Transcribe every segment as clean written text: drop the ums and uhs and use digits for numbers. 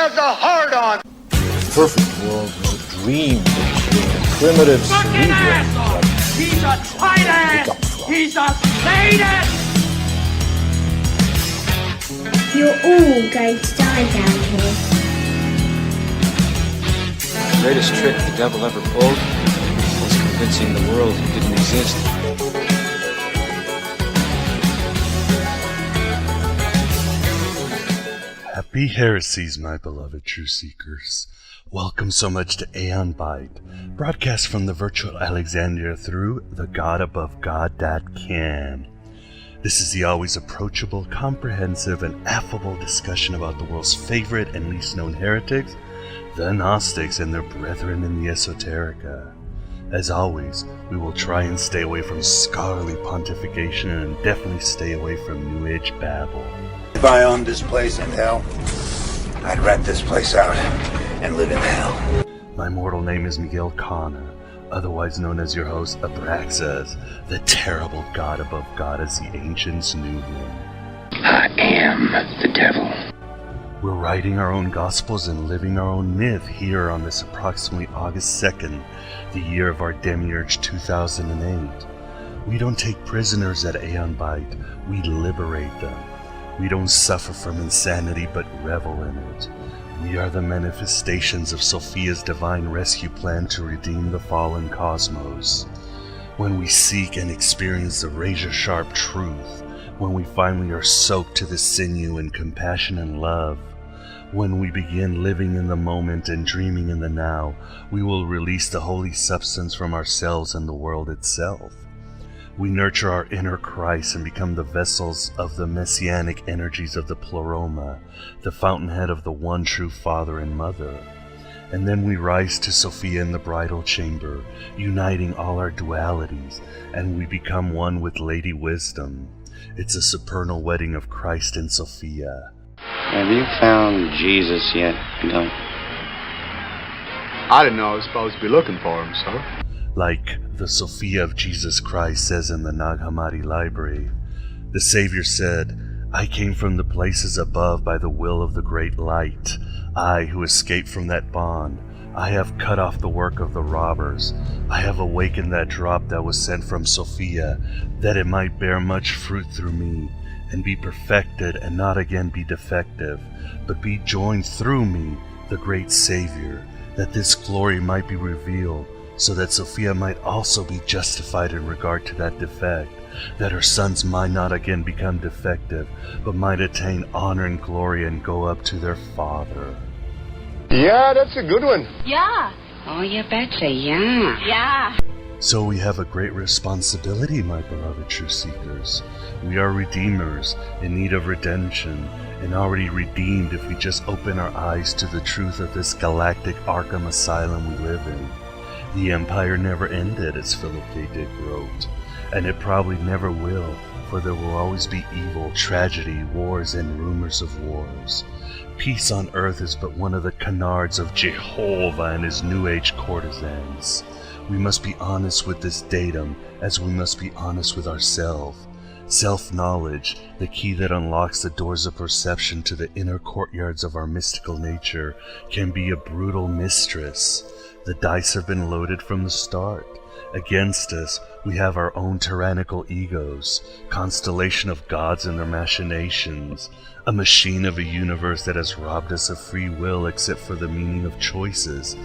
has a hard-on. Perfect world was a dream for primitive cerebrals. He's a tyrant! He's a sadist! You're all going to die down here. The greatest trick the devil ever pulled was convincing the world he didn't exist. Happy heresies, my beloved true seekers. Welcome so much to Aeon Byte, broadcast from the virtual Alexandria through thegodabovegod.com. This is the always approachable, comprehensive, and affable discussion about the world's favorite and least known heretics, the Gnostics and their brethren in the Esoterica. As always, we will try and stay away from scholarly pontification and definitely stay away from New Age babble. If I owned this place in hell, I'd rent this place out and live in hell. My mortal name is Miguel Connor, otherwise known as your host Abraxas, the terrible god above god as the ancients knew him. I am the devil. We're writing our own gospels and living our own myth here on this approximately August 2nd, the year of our demiurge 2008. We don't take prisoners at Aeon Byte, we liberate them. We don't suffer from insanity but revel in it. We are the manifestations of Sophia's divine rescue plan to redeem the fallen cosmos. When we seek and experience the razor-sharp truth, when we finally are soaked to the sinew in compassion and love, when we begin living in the moment and dreaming in the now, we will release the holy substance from ourselves and the world itself. We nurture our inner Christ and become the vessels of the messianic energies of the Pleroma, the fountainhead of the one true Father and Mother. And then we rise to Sophia in the bridal chamber, uniting all our dualities, and we become one with Lady Wisdom. It's a supernal wedding of Christ and Sophia. Have you found Jesus yet, Doug? I didn't know I was supposed to be looking for him, sir. Like the Sophia of Jesus Christ says in the Nag Hammadi library, the Savior said, I came from the places above by the will of the great light. I who escaped from that bond. I have cut off the work of the robbers. I have awakened that drop that was sent from Sophia, that it might bear much fruit through me, and be perfected and not again be defective, but be joined through me, the great Savior, that this glory might be revealed, so that Sophia might also be justified in regard to that defect, that her sons might not again become defective, but might attain honor and glory and go up to their Father. Yeah, that's a good one. Yeah. Oh, you betcha, yeah. Yeah. So we have a great responsibility, my beloved true seekers. We are redeemers in need of redemption, and already redeemed if we just open our eyes to the truth of this galactic Arkham Asylum we live in. The Empire never ended, as Philip K. Dick wrote, and it probably never will, for there will always be evil, tragedy, wars, and rumors of wars. Peace on earth is but one of the canards of Jehovah and his New Age courtesans. We must be honest with this datum, as we must be honest with ourselves. Self-knowledge, the key that unlocks the doors of perception to the inner courtyards of our mystical nature, can be a brutal mistress. The dice have been loaded from the start. Against us, we have our own tyrannical egos, constellation of gods and their machinations, a machine of a universe that has robbed us of free will except for the meaning of choices,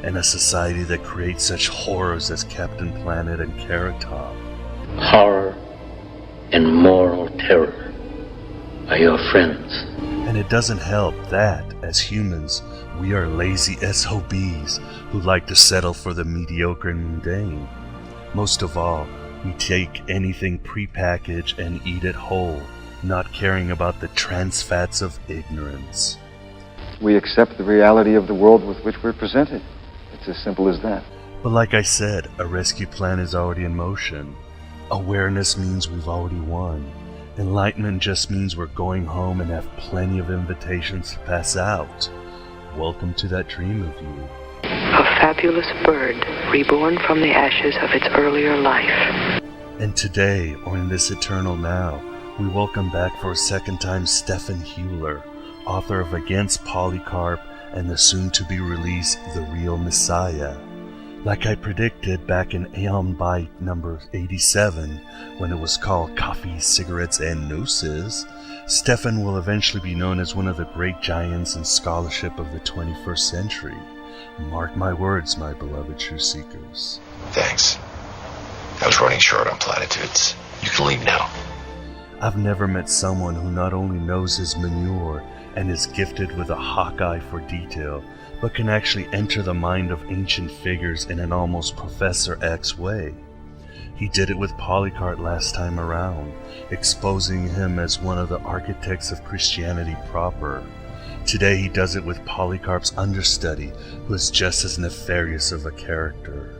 and a society that creates such horrors as Captain Planet and Carrot Top. Horror and moral terror are your friends. And it doesn't help that, as humans, we are lazy SOBs who like to settle for the mediocre and mundane. Most of all, we take anything prepackaged and eat it whole, not caring about the trans fats of ignorance. We accept the reality of the world with which we're presented. It's as simple as that. But like I said, a rescue plan is already in motion. Awareness means we've already won. Enlightenment just means we're going home and have plenty of invitations to pass out. Welcome to that dream of you. A fabulous bird reborn from the ashes of its earlier life. And today, or in this eternal now, we welcome back for a second time Stefan Hueller, author of Against Polycarp and the soon-to-be-released The Real Messiah. Like I predicted back in Aeon Byte number 87, when it was called Coffee, Cigarettes, and Gnosis, Stefan will eventually be known as one of the great giants in scholarship of the 21st century. Mark my words, my beloved true seekers. Thanks. I was running short on platitudes. You can leave now. I've never met someone who not only knows his manure and is gifted with a hawk eye for detail, but can actually enter the mind of ancient figures in an almost Professor X way. He did it with Polycarp last time around, exposing him as one of the architects of Christianity proper. Today he does it with Polycarp's understudy, who is just as nefarious of a character.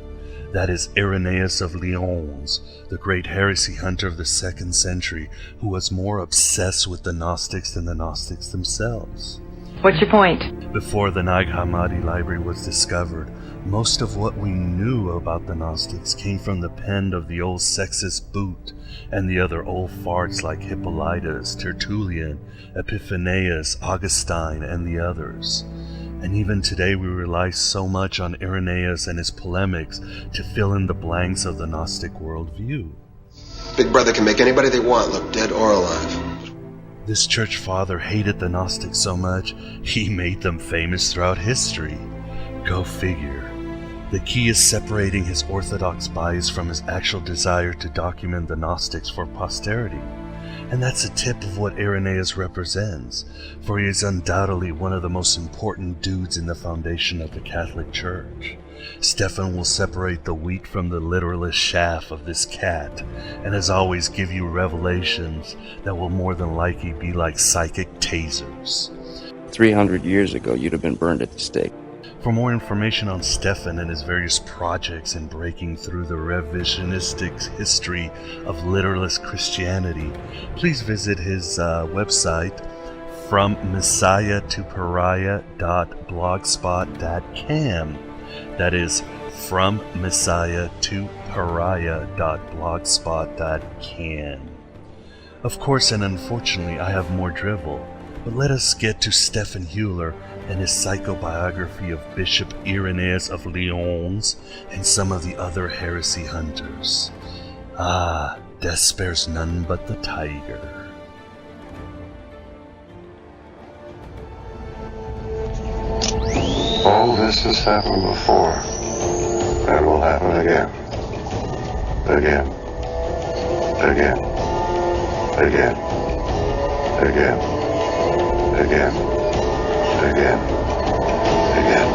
That is Irenaeus of Lyons, the great heresy hunter of the 2nd century, who was more obsessed with the Gnostics than the Gnostics themselves. What's your point? Before the Nag Hammadi library was discovered, most of what we knew about the Gnostics came from the pen of the old sexist Boot and the other old farts like Hippolytus, Tertullian, Epiphanius, Augustine, and the others. And even today we rely so much on Irenaeus and his polemics to fill in the blanks of the Gnostic worldview. Big Brother can make anybody they want look dead or alive. This church father hated the Gnostics so much, he made them famous throughout history. Go figure. The key is separating his orthodox bias from his actual desire to document the Gnostics for posterity. And that's a tip of what Irenaeus represents, for he is undoubtedly one of the most important dudes in the foundation of the Catholic Church. Stefan will separate the wheat from the literalist chaff of this cat, and as always give you revelations that will more than likely be like psychic tasers. 300 years ago, you'd have been burned at the stake. For more information on Stefan and his various projects in breaking through the revisionistic history of literalist Christianity, please visit his website, FromMessiahToPariah.blogspot.com. That is FromMessiahToPariah.blogspot.com. Of course and unfortunately I have more drivel, but let us get to Stefan Hueller and his psychobiography of Bishop Irenaeus of Lyons and some of the other heresy hunters. Ah, death spares none but the tiger. All this has happened before, and will happen again. Again. Again. Again. Again. Again. Again. Again. Again.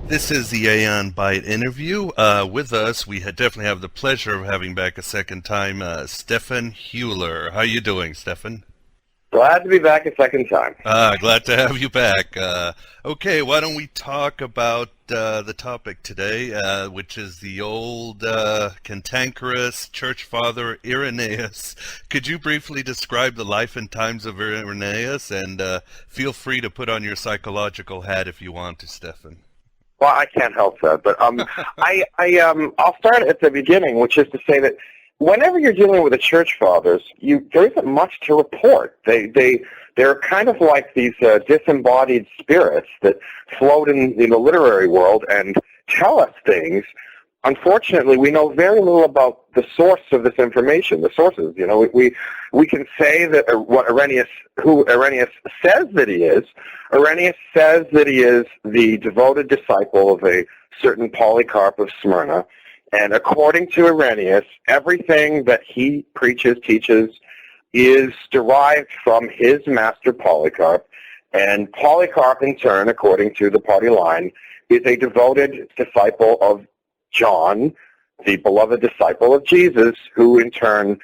This is the Aeon Byte interview. With us, we definitely have the pleasure of having back a second time Stefan Hueller. How you doing, Stefan? Glad to be back a second time. Glad to have you back. Okay, why don't we talk about the topic today, which is the old cantankerous church father Irenaeus. Could you briefly describe the life and times of Irenaeus, and feel free to put on your psychological hat if you want to, Stefan? Well, I can't help that, but I'll start at the beginning, which is to say that whenever you're dealing with the church fathers, there isn't much to report. They're kind of like these disembodied spirits that float in the literary world and tell us things. Unfortunately, we know very little about the source of this information, the sources. You know, we can say that who Irenaeus says that he is. Irenaeus says that he is the devoted disciple of a certain Polycarp of Smyrna. And according to Irenaeus, everything that he preaches, teaches, is derived from his master Polycarp. And Polycarp, in turn, according to the party line, is a devoted disciple of John, the beloved disciple of Jesus, who in turn,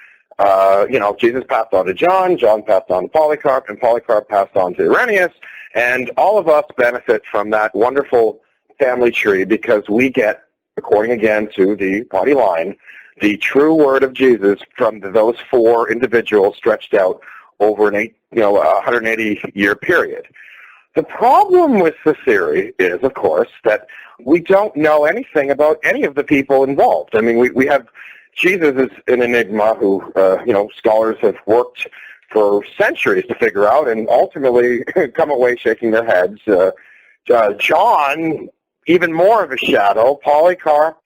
Jesus passed on to John, John passed on to Polycarp, and Polycarp passed on to Irenaeus. And all of us benefit from that wonderful family tree because we get, according again to the party line, the true word of Jesus from those four individuals stretched out over an 180-year period. The problem with the theory is, of course, that we don't know anything about any of the people involved. I mean, we have Jesus is an enigma who, scholars have worked for centuries to figure out and ultimately come away shaking their heads. John, even more of a shadow. Polycarp.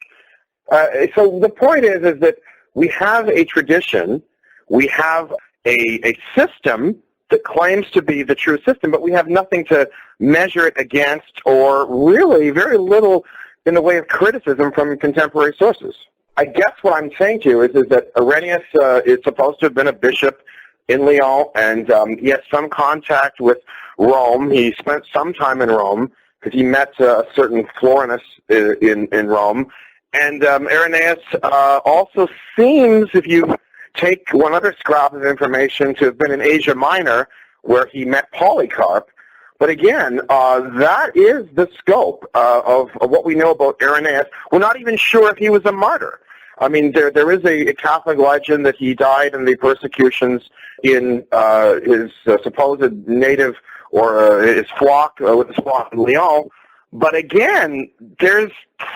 So the point is that we have a tradition, we have a system that claims to be the true system, but we have nothing to measure it against, or really very little in the way of criticism from contemporary sources. I guess what I'm saying to you is that Irenaeus is supposed to have been a bishop in Lyon, and he has some contact with Rome. He spent some time in Rome because he met a certain Florinus in Rome. And Irenaeus also seems, if you take one other scrap of information, to have been in Asia Minor, where he met Polycarp. But again, that is the scope of what we know about Irenaeus. We're not even sure if he was a martyr. I mean, there is a Catholic legend that he died in the persecutions in his supposed native, or his flock, with his flock in Lyon. But again, there's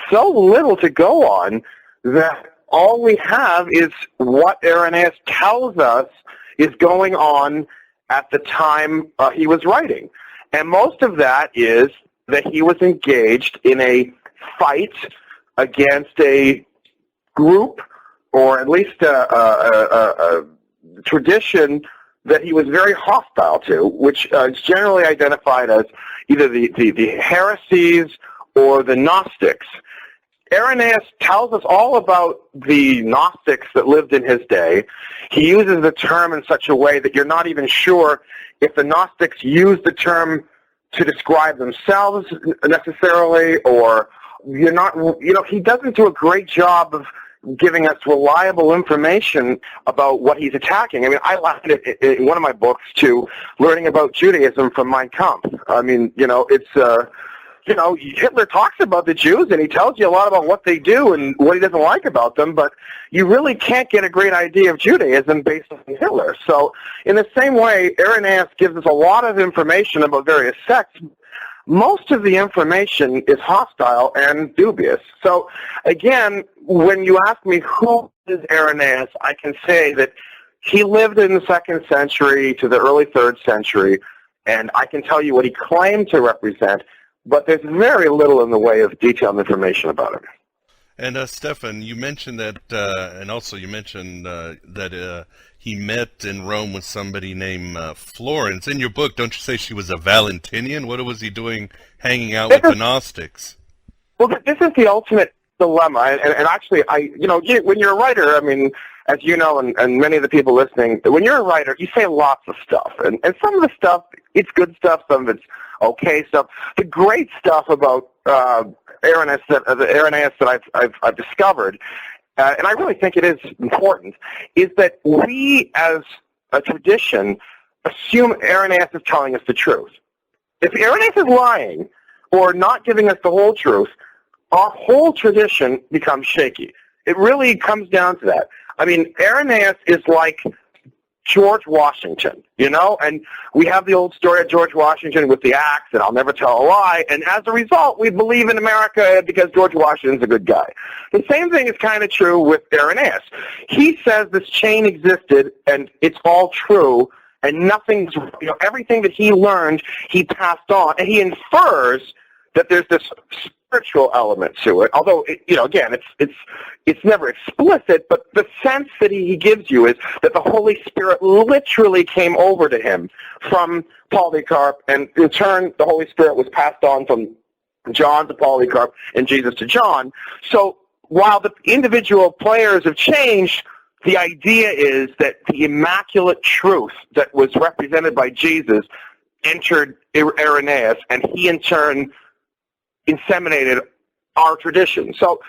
so little to go on that all we have is what Irenaeus tells us is going on at the time he was writing. And most of that is that he was engaged in a fight against a group, or at least a tradition that he was very hostile to, which is generally identified as either the heresies or the Gnostics. Irenaeus tells us all about the Gnostics that lived in his day. He uses the term in such a way that you're not even sure if the Gnostics used the term to describe themselves necessarily, or you're not, he doesn't do a great job of giving us reliable information about what he's attacking. I mean, I likened it in one of my books to learning about Judaism from Mein Kampf. I mean, it's, Hitler talks about the Jews and he tells you a lot about what they do and what he doesn't like about them, but you really can't get a great idea of Judaism based on Hitler. So in the same way, Irenaeus gives us a lot of information about various sects. Most of the information is hostile and dubious. So again, when you ask me who is Irenaeus, I can say that he lived in the 2nd century to the early 3rd century, and I can tell you what he claimed to represent, but there's very little in the way of detailed information about him. And Stefan, you mentioned that, and also you mentioned that he met in Rome with somebody named Florence. In your book, don't you say she was a Valentinian? What was he doing hanging out with the Gnostics? Well, this is the ultimate dilemma, and actually, when you're a writer, I mean, as you know, and many of the people listening, when you're a writer, you say lots of stuff, and some of the stuff, it's good stuff, some of it's okay stuff. The great stuff about Irenaeus that I've discovered, and I really think it is important, is that we as a tradition assume Irenaeus is telling us the truth. If Irenaeus is lying or not giving us the whole truth, our whole tradition becomes shaky. It really comes down to that. I mean, Irenaeus is like George Washington, and we have the old story of George Washington with the axe, and I'll never tell a lie, and as a result, we believe in America because George Washington's a good guy. The same thing is kind of true with Irenaeus. He says this chain existed, and it's all true, and nothing's, everything that he learned, he passed on, and he infers that there's this spiritual element to it, although, again, it's never explicit, but the sense that he gives you is that the Holy Spirit literally came over to him from Polycarp, and in turn, the Holy Spirit was passed on from John to Polycarp and Jesus to John. So while the individual players have changed, the idea is that the immaculate truth that was represented by Jesus entered Irenaeus, and he in turn inseminated our tradition. So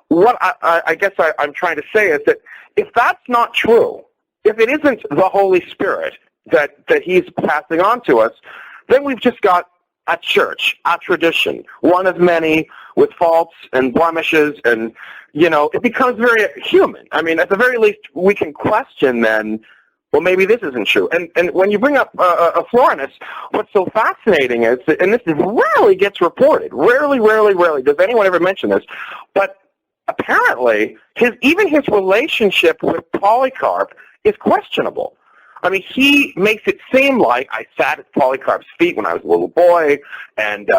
what I guess I'm trying to say is that if that's not true, if it isn't the Holy Spirit that he's passing on to us, then we've just got a church, a tradition, one of many with faults and blemishes, and, it becomes very human. I mean, at the very least, we can question then, well, maybe this isn't true. And when you bring up a Florinus, what's so fascinating is, and this rarely gets reported, rarely does anyone ever mention this, but apparently even his relationship with Polycarp is questionable. I mean, he makes it seem like I sat at Polycarp's feet when I was a little boy, and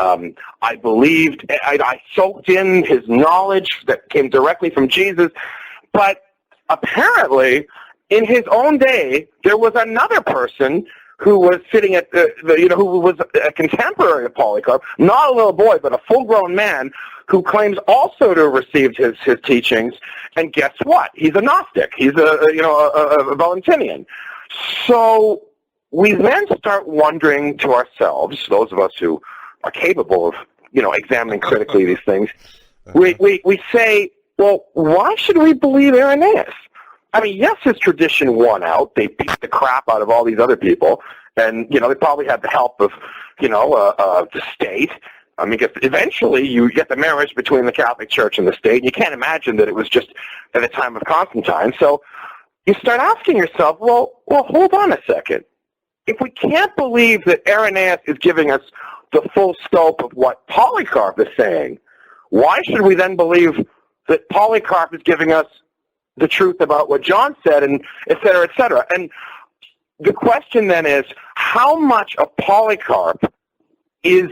I believed, I soaked in his knowledge that came directly from Jesus. But apparently, in his own day, there was another person who was sitting at who was a contemporary of Polycarp, not a little boy, but a full-grown man, who claims also to have received his teachings. And guess what? He's a Gnostic. He's a Valentinian. So we then start wondering to ourselves, those of us who are capable of, examining critically these things, we say, well, why should we believe Irenaeus? I mean, yes, his tradition won out. They beat the crap out of all these other people, and, they probably had the help of, the state. I mean, eventually you get the marriage between the Catholic Church and the state, and you can't imagine that it was just at the time of Constantine. So you start asking yourself, well, hold on a second. If we can't believe that Irenaeus is giving us the full scope of what Polycarp is saying, why should we then believe that Polycarp is giving us the truth about what John said, and et cetera, et cetera? And the question then is, how much of Polycarp is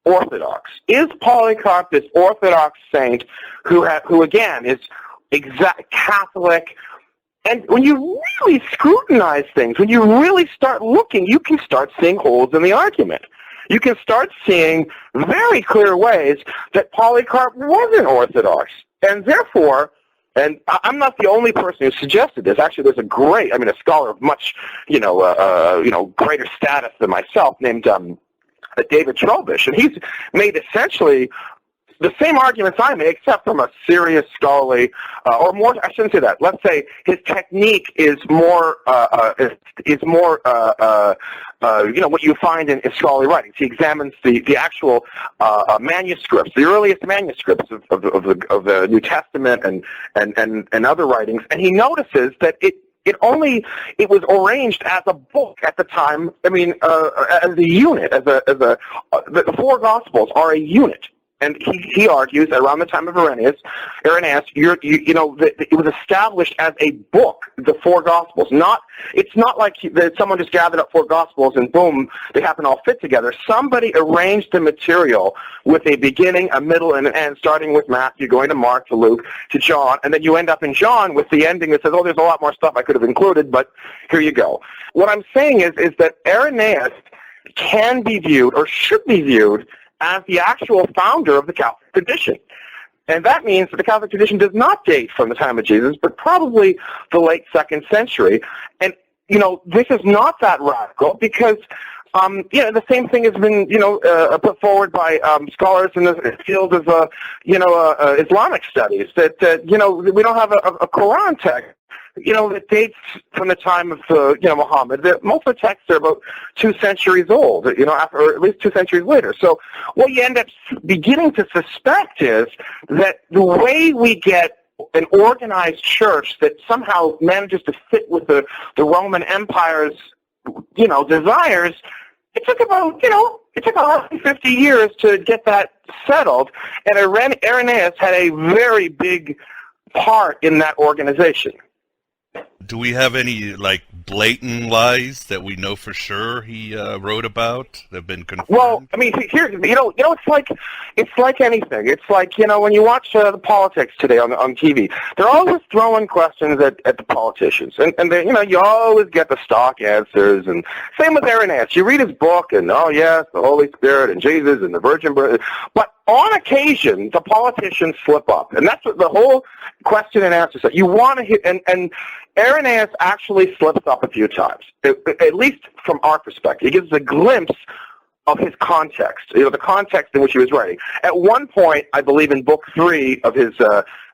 Orthodox? Is Polycarp this Orthodox saint who again, is exact Catholic? And when you really scrutinize things, when you really start looking, you can start seeing holes in the argument. You can start seeing very clear ways that Polycarp wasn't Orthodox. And therefore, and I'm not the only person who suggested this. Actually, there's a scholar of much, greater status than myself named David Trobish, and he's made essentially the same arguments I make, except from a serious scholarly, or more. I shouldn't say that. Let's say his technique is more, what you find in scholarly writings. He examines the actual manuscripts, the earliest manuscripts of the New Testament and other writings, and he notices that it was arranged as a book at the time. I mean, as a unit, the four Gospels are a unit. And he argues that around the time of Irenaeus, that it was established as a book, the four Gospels. It's not like that someone just gathered up four Gospels and boom, they happen to all fit together. Somebody arranged the material with a beginning, a middle, and an end, starting with Matthew, going to Mark, to Luke, to John, and then you end up in John with the ending that says, oh, there's a lot more stuff I could have included, but here you go. What I'm saying is that Irenaeus can be viewed, or should be viewed, as the actual founder of the Catholic tradition. And that means that the Catholic tradition does not date from the time of Jesus, but probably the late 2nd century. And, this is not that radical because, the same thing has been, put forward by scholars in the field of, Islamic studies, that, we don't have a Quran text. It dates from the time of, Muhammad. Most of the texts are about 2 centuries old, or at least 2 centuries later. So what you end up beginning to suspect is that the way we get an organized church that somehow manages to fit with the Roman Empire's, desires, it took about, it took 150 years to get that settled, and Irenaeus had a very big part in that organization. Do we have any, blatant lies that we know for sure he wrote about that have been confirmed? Well, I mean, here, it's like anything. It's like, when you watch the politics today on TV, they're always throwing questions at the politicians. And they, you always get the stock answers. And same with Irenaeus. You read his book, and, oh, yes, the Holy Spirit and Jesus and the Virgin Birth. But on occasion, the politicians slip up. And that's what the whole question and answer set. You want to hear, and Irenaeus actually slips up a few times, at least from our perspective. He gives us a glimpse of his context, the context in which he was writing. At one point, I believe in Book 3 of his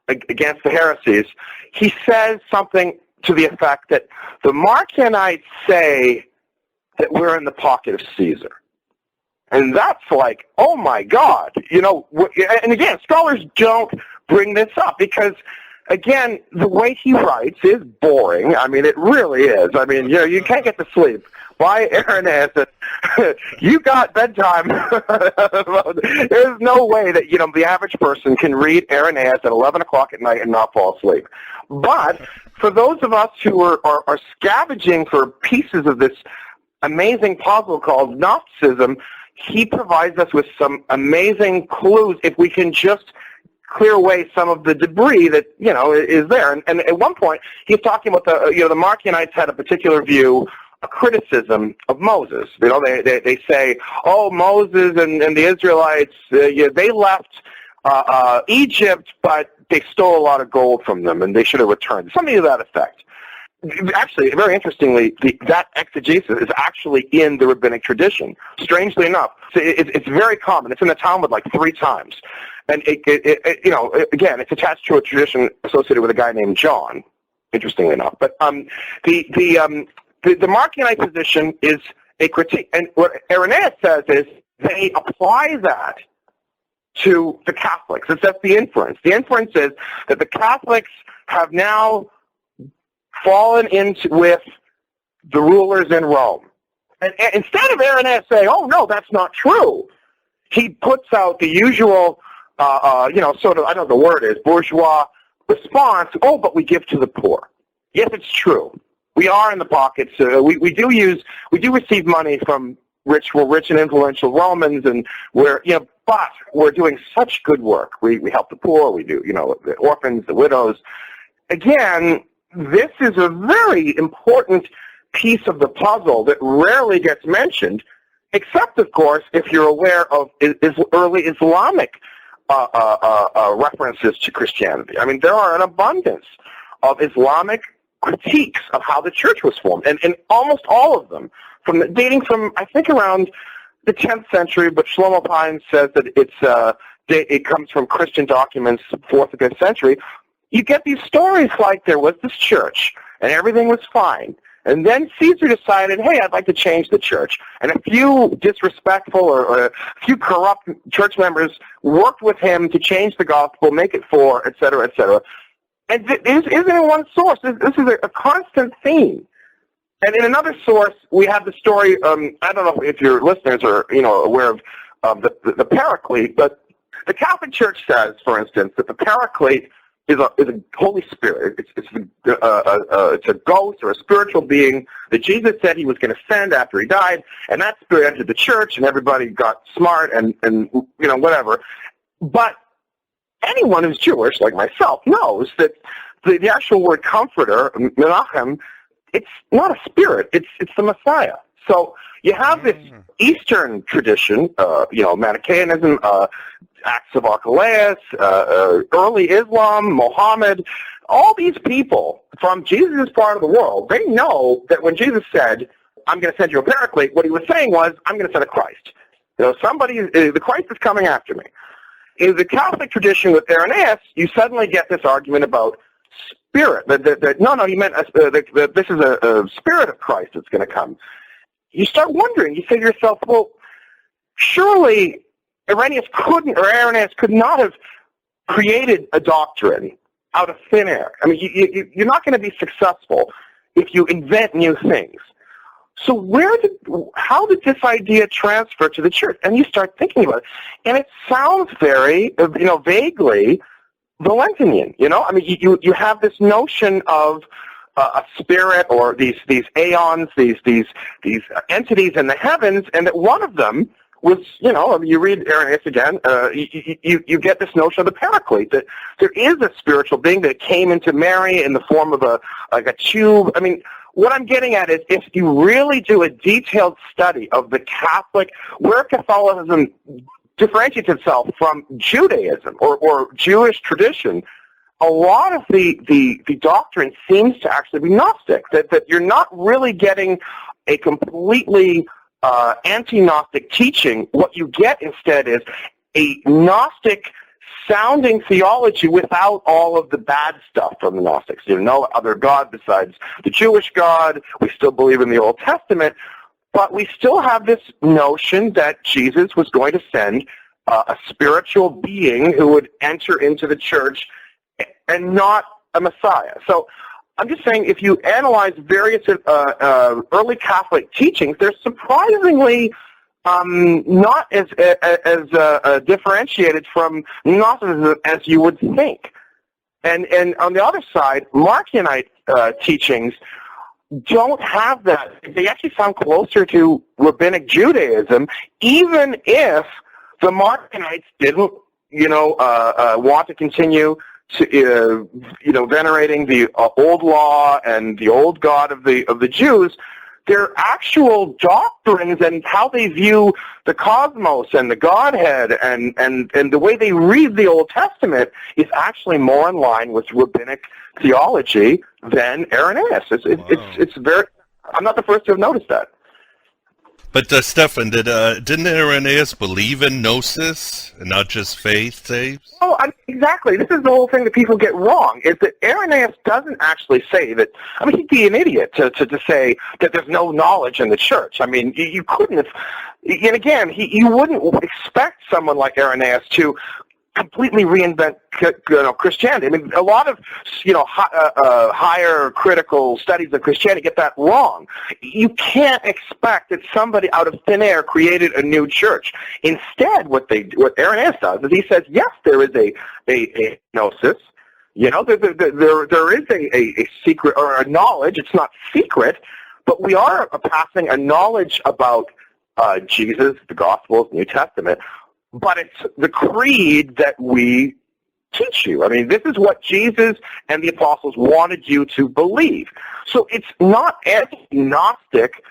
Against the Heresies, he says something to the effect that the Marcionites say that we're in the pocket of Caesar. And that's like, oh my God, and again, scholars don't bring this up because, again, the way he writes is boring. I mean, it really is. I mean, you can't get to sleep by Irenaeus. You got bedtime. There's no way that the average person can read Irenaeus at 11 o'clock at night and not fall asleep. But for those of us who are scavenging for pieces of this amazing puzzle called Gnosticism, he provides us with some amazing clues if we can just clear away some of the debris that is there. And at one point, he's talking about the Marcionites had a particular view, a criticism of Moses. They say, oh, Moses and the Israelites, they left Egypt, but they stole a lot of gold from them, and they should have returned. Something to that effect. Actually, very interestingly, that exegesis is actually in the rabbinic tradition. Strangely enough, so it's very common. It's in the Talmud like 3 times, and again, it's attached to a tradition associated with a guy named John. Interestingly enough, but the Marcionite position is a critique, and what Irenaeus says is they apply that to the Catholics. That's the inference. The inference is that the Catholics have now fallen into with the rulers in Rome. And instead of Irenaeus saying, oh, no, that's not true, he puts out the usual, sort of, I don't know what the word is, bourgeois response, oh, but we give to the poor. Yes, it's true. We are in the pockets. We do receive money from rich and influential Romans, and but we're doing such good work. We help the poor. We do, the orphans, the widows. Again, this is a very important piece of the puzzle that rarely gets mentioned, except, of course, if you're aware of early Islamic references to Christianity. I mean, there are an abundance of Islamic critiques of how the church was formed, and almost all of them, dating from, I think, around the 10th century, but Shlomo Pine says that it comes from Christian documents, 4th or 5th century. You get these stories like there was this church, and everything was fine. And then Caesar decided, hey, I'd like to change the church. And a few disrespectful or a few corrupt church members worked with him to change the gospel, make it 4, et cetera, et cetera. And this isn't in one source. This is a constant theme. And in another source, we have the story, I don't know if your listeners are aware of the Paraclete, but the Catholic Church says, for instance, that the Paraclete is a Holy Spirit. It's a ghost or a spiritual being that Jesus said he was going to send after he died, and that spirit entered the church, and everybody got smart and whatever. But anyone who's Jewish, like myself, knows that the actual word comforter, Menachem, it's not a spirit. It's the Messiah. So you have this Eastern tradition, Manichaeanism, Acts of Archelaus, early Islam, Mohammed, all these people from Jesus' part of the world, they know that when Jesus said, I'm going to send you a paraclete, what he was saying was, I'm going to send a Christ. The Christ is coming after me. In the Catholic tradition with Irenaeus, you suddenly get this argument about spirit. No, he meant this is a spirit of Christ that's going to come. You start wondering, you say to yourself, well, surely Irenaeus could not have created a doctrine out of thin air. I mean, you're not going to be successful if you invent new things. So how did this idea transfer to the church? And you start thinking about it, and it sounds very, vaguely Valentinian. I mean, you have this notion of a spirit or these aeons, these entities in the heavens, and that one of them was, you read Irenaeus again, you get this notion of the Paraclete, that there is a spiritual being that came into Mary in the form of a tube. I mean, what I'm getting at is if you really do a detailed study of the Catholic, where Catholicism differentiates itself from Judaism or Jewish tradition, a lot of the doctrine seems to actually be Gnostic, that you're not really getting a completely anti-Gnostic teaching. What you get instead is a Gnostic-sounding theology without all of the bad stuff from the Gnostics. No other God besides the Jewish God. We still believe in the Old Testament, but we still have this notion that Jesus was going to send a spiritual being who would enter into the church and not a Messiah. So I'm just saying, if you analyze various early Catholic teachings, they're surprisingly not as differentiated from Gnosticism as you would think. And on the other side, Marcionite teachings don't have that. They actually sound closer to Rabbinic Judaism, even if the Marcionites didn't, want to continue to, venerating the old law and the old God of the Jews. Their actual doctrines and how they view the cosmos and the Godhead and the way they read the Old Testament is actually more in line with rabbinic theology than Irenaeus. It's very. I'm not the first to have noticed that. But Stefan, didn't Irenaeus believe in gnosis and not just faith saves? Oh, exactly. This is the whole thing that people get wrong, is that Irenaeus doesn't actually say that. I mean, he'd be an idiot to say that there's no knowledge in the church. I mean, you couldn't. And again, you wouldn't expect someone like Irenaeus to completely reinvent Christianity. I mean, a lot of higher critical studies of Christianity get that wrong. You can't expect that somebody out of thin air created a new church. Instead, what Irenaeus does is he says, yes, there is a gnosis. There is a secret or a knowledge. It's not secret, but we are passing a knowledge about Jesus, the Gospels, New Testament. But it's the creed that we teach you. I mean, this is what Jesus and the apostles wanted you to believe. So it's not anti-Gnostic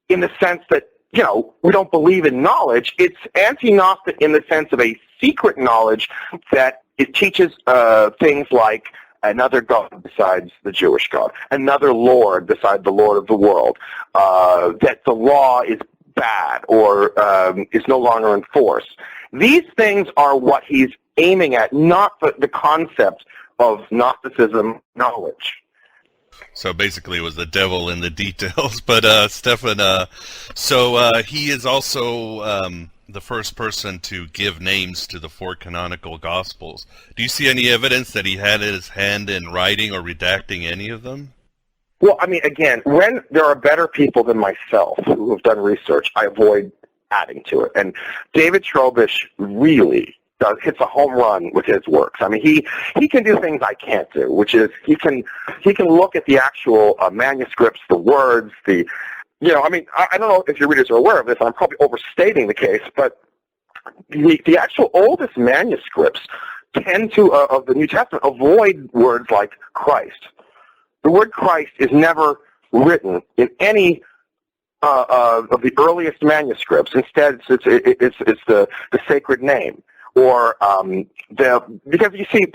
in the sense that, we don't believe in knowledge. It's anti-Gnostic in the sense of a secret knowledge that it teaches things like another God besides the Jewish God, another Lord besides the Lord of the world, that the law is bad or is no longer in force. These things are what he's aiming at, not the concept of Gnosticism knowledge. So basically it was the devil in the details. But Stefan, so he is also the first person to give names to the 4 canonical Gospels. Do you see any evidence that he had his hand in writing or redacting any of them? Well, I mean, again, when there are better people than myself who have done research, I avoid adding to it. And David Trobisch really hits a home run with his works. I mean, he can do things I can't do, which is he can look at the actual manuscripts, the words, I don't know if your readers are aware of this. I'm probably overstating the case, but the actual oldest manuscripts tend to, of the New Testament, avoid words like Christ. The word Christ is never written in any of the earliest manuscripts. Instead, it's the sacred name, or because you see,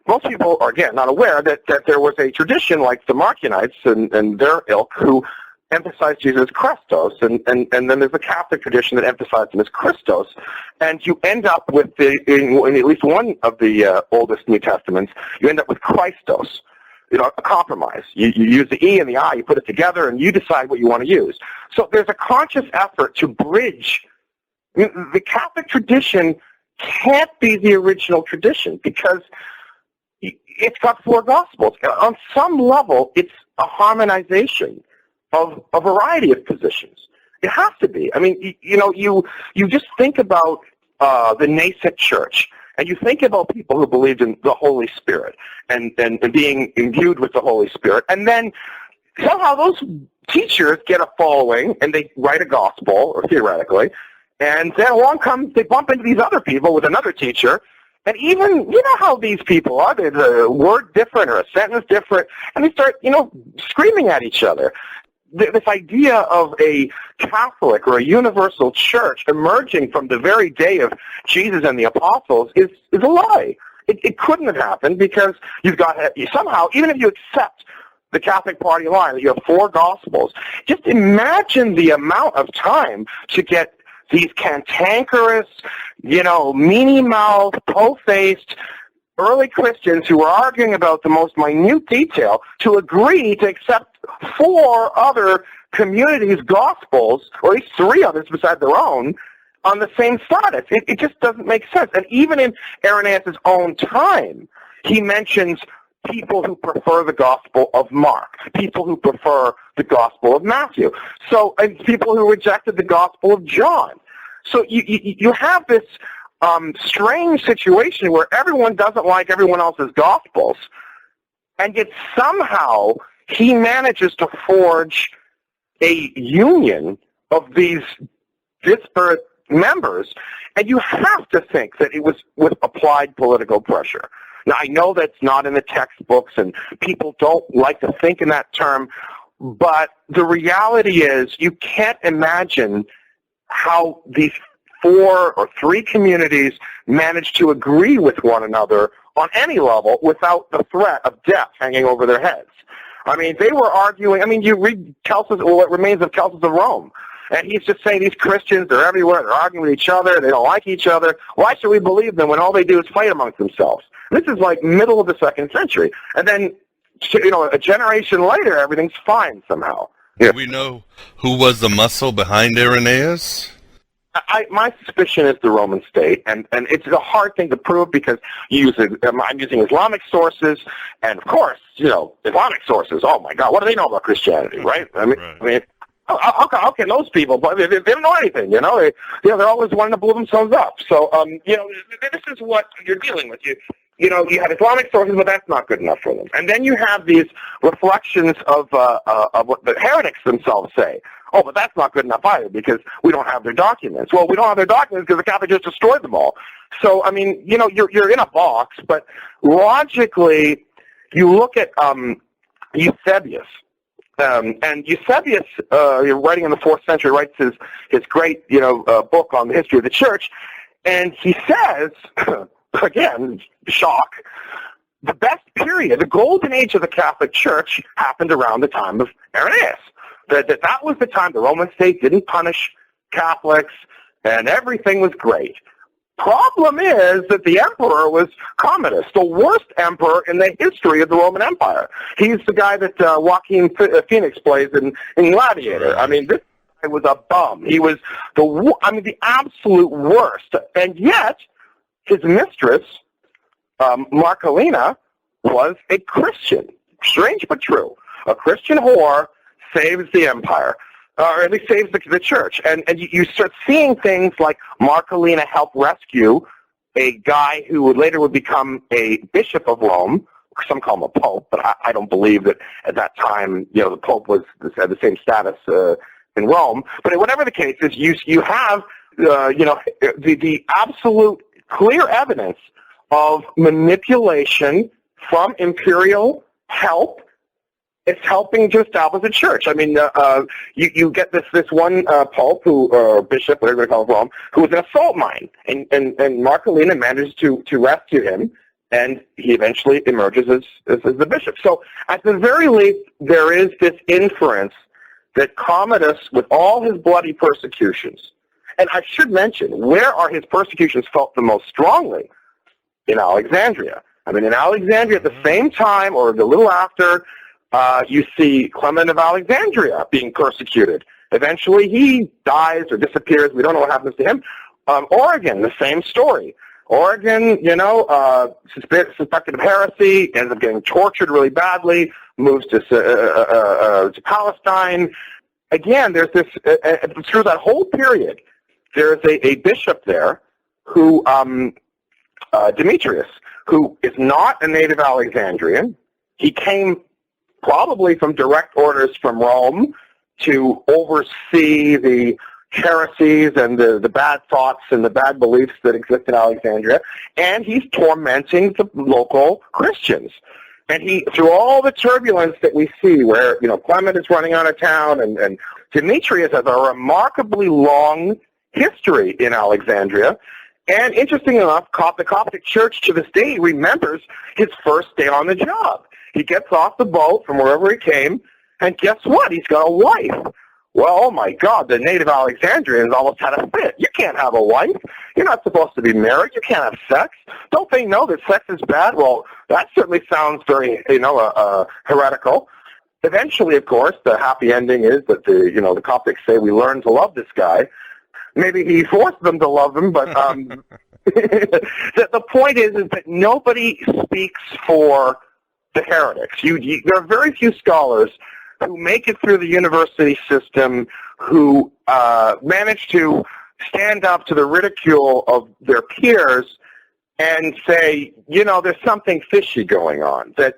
most people are again not aware that there was a tradition like the Marcionites and their ilk who emphasized Jesus as Christos, and then there's a Catholic tradition that emphasized him as Christos, and you end up with in at least one of the oldest New Testaments, you end up with Christos. A compromise. You use the E and the I, you put it together, and you decide what you want to use. So there's a conscious effort to bridge. The Catholic tradition can't be the original tradition because it's got 4 Gospels. On some level, it's a harmonization of a variety of positions. It has to be. I mean, you just think about the nascent church. And you think about people who believed in the Holy Spirit and being imbued with the Holy Spirit, and then somehow those teachers get a following and they write a gospel, or theoretically, and then they bump into these other people with another teacher, and even, how these people are, there's a word different or a sentence different, and they start, screaming at each other. This idea of a Catholic or a universal church emerging from the very day of Jesus and the apostles is a lie. It couldn't have happened because you've got somehow, even if you accept the Catholic party line, that you have 4 Gospels, just imagine the amount of time to get these cantankerous, mealy-mouthed, po-faced early Christians who were arguing about the most minute detail to agree to accept 4 other communities' Gospels, or at least 3 others besides their own, on the same status. It just doesn't make sense. And even in Irenaeus' own time, he mentions people who prefer the Gospel of Mark, people who prefer the Gospel of Matthew, and people who rejected the Gospel of John. So you have this strange situation where everyone doesn't like everyone else's Gospels, and yet somehow he manages to forge a union of these disparate members, and you have to think that it was with applied political pressure. Now, I know that's not in the textbooks, and people don't like to think in that term, but the reality is you can't imagine how these 4 or 3 communities managed to agree with one another on any level without the threat of death hanging over their heads. I mean, they were arguing. I mean, you read What Remains of Celsus of Rome, and he's just saying these Christians, they're everywhere, they're arguing with each other, they don't like each other. Why should we believe them when all they do is fight amongst themselves? This is like middle of the 2nd century. And then, a generation later, everything's fine somehow. Do we know who was the muscle behind Irenaeus? My suspicion is the Roman state, and it's a hard thing to prove because I'm using Islamic sources, and of course, Islamic sources. Oh my God, what do they know about Christianity, right? I mean, how can those people? But they don't know anything, They're always wanting to blow themselves up. So, this is what you're dealing with. You have Islamic sources, but that's not good enough for them. And then you have these reflections of what the heretics themselves say. Oh, but that's not good enough either because we don't have their documents. Well, we don't have their documents because the Catholics just destroyed them all. So, I mean, you're in a box, but logically, you look at Eusebius. And Eusebius, writing in the 4th century, writes his great, book on the history of the Church, and he says, again, shock, the best period, the golden age of the Catholic Church happened around the time of Irenaeus. That was the time the Roman state didn't punish Catholics, and everything was great. Problem is that the emperor was Commodus, the worst emperor in the history of the Roman Empire. He's the guy that Joaquin Phoenix plays in Gladiator. I mean, this guy was a bum. He was the absolute worst. And yet, his mistress, Marcellina, was a Christian. Strange but true. A Christian whore saves the empire, or at least saves the church. And you start seeing things like Marcellina helped rescue a guy who later would become a bishop of Rome. Some call him a pope, but I don't believe that at that time, the pope had the same status in Rome. But whatever the case is, you have the absolute clear evidence of manipulation from imperial help. It's helping to establish a church. I mean, you get this one pope or bishop, whatever they call it, Rome, who was an assault mine, and Marcellina manages to rescue him, and he eventually emerges as the bishop. So at the very least, there is this inference that Commodus, with all his bloody persecutions, and I should mention, where are his persecutions felt the most strongly? In Alexandria. I mean, in Alexandria at the same time, or a little after, you see Clement of Alexandria being persecuted. Eventually he dies or disappears. We don't know what happens to him. Oregon, the same story. Oregon, suspected of heresy, ends up getting tortured really badly, moves to Palestine. Again, there's this, through that whole period, there's a bishop there who, Demetrius, who is not a native Alexandrian. He came probably from direct orders from Rome to oversee the heresies and the bad thoughts and the bad beliefs that exist in Alexandria, and he's tormenting the local Christians. And he, through all the turbulence that we see, where Clement is running out of town, and Demetrius has a remarkably long history in Alexandria. And interesting enough, the Coptic Church to this day remembers his first day on the job. He gets off the boat from wherever he came, and guess what? He's got a wife. Well, oh my God, the native Alexandrians almost had a fit. You can't have a wife. You're not supposed to be married. You can't have sex. Don't they know that sex is bad? Well, that certainly sounds very, heretical. Eventually, of course, the happy ending is that the Coptics say we learn to love this guy. Maybe he forced them to love him, but the point is that nobody speaks for the heretics. There are very few scholars who make it through the university system who manage to stand up to the ridicule of their peers and say, there's something fishy going on. That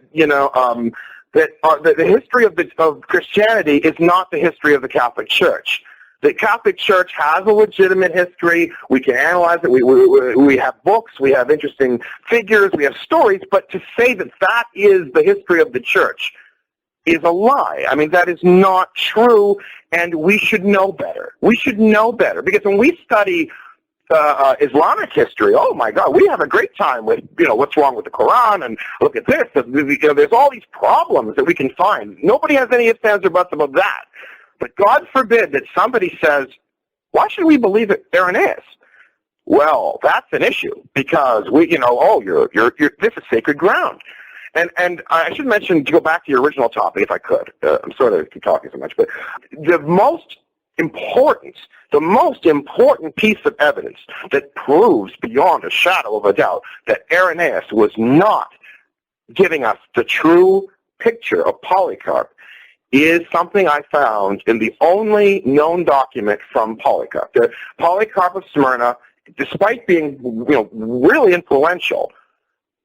the history of Christianity is not the history of the Catholic Church. The Catholic Church has a legitimate history. We can analyze it. We have books. We have interesting figures. We have stories. But to say that that is the history of the Church is a lie. I mean, that is not true, and we should know better. We should know better, because when we study Islamic history, oh my God, we have a great time with, what's wrong with the Quran, and look at this. There's all these problems that we can find. Nobody has any ifs, ands, or buts about that. But God forbid that somebody says, why should we believe Irenaeus? Well, that's an issue, because this is sacred ground. And I should mention, to go back to your original topic, if I could. I'm sorry to keep talking so much, but the most important piece of evidence that proves beyond a shadow of a doubt that Irenaeus was not giving us the true picture of Polycarp is something I found in the only known document from Polycarp. The Polycarp of Smyrna, despite being really influential,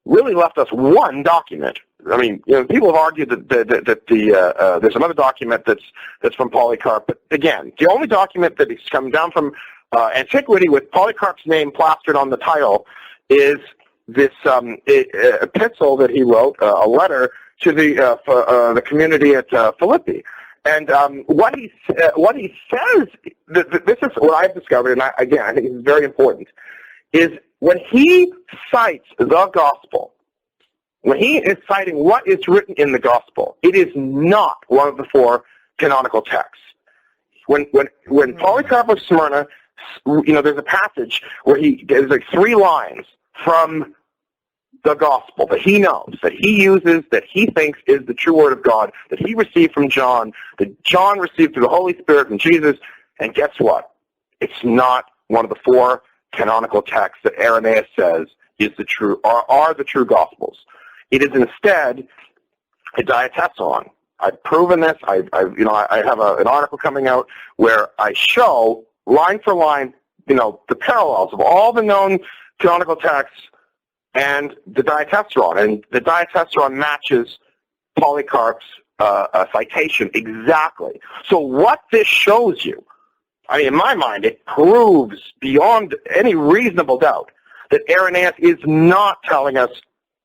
really left us one document. I mean, people have argued that there's another document that's from Polycarp, but again, the only document that has come down from antiquity with Polycarp's name plastered on the title is this epistle that he wrote, a letter to the community at Philippi. And what he says, this is what I've discovered, and I think it's very important, is when he cites the gospel, when he is citing what is written in the gospel, it is not one of the four canonical texts. When Polycarp of Smyrna, there's a passage where there's like 3 lines from the gospel that he knows, that he uses, that he thinks is the true word of God, that he received from John, that John received through the Holy Spirit from Jesus, and guess what? It's not one of the 4 canonical texts that Irenaeus says is the true, are the true gospels. It is instead a diatessaron. I've proven this. I have an article coming out where I show line for line, the parallels of all the known canonical texts and the diatessaron, and the diatessaron matches Polycarp's citation exactly. So what this shows you, I mean, in my mind, it proves beyond any reasonable doubt that Irenaeus is not telling us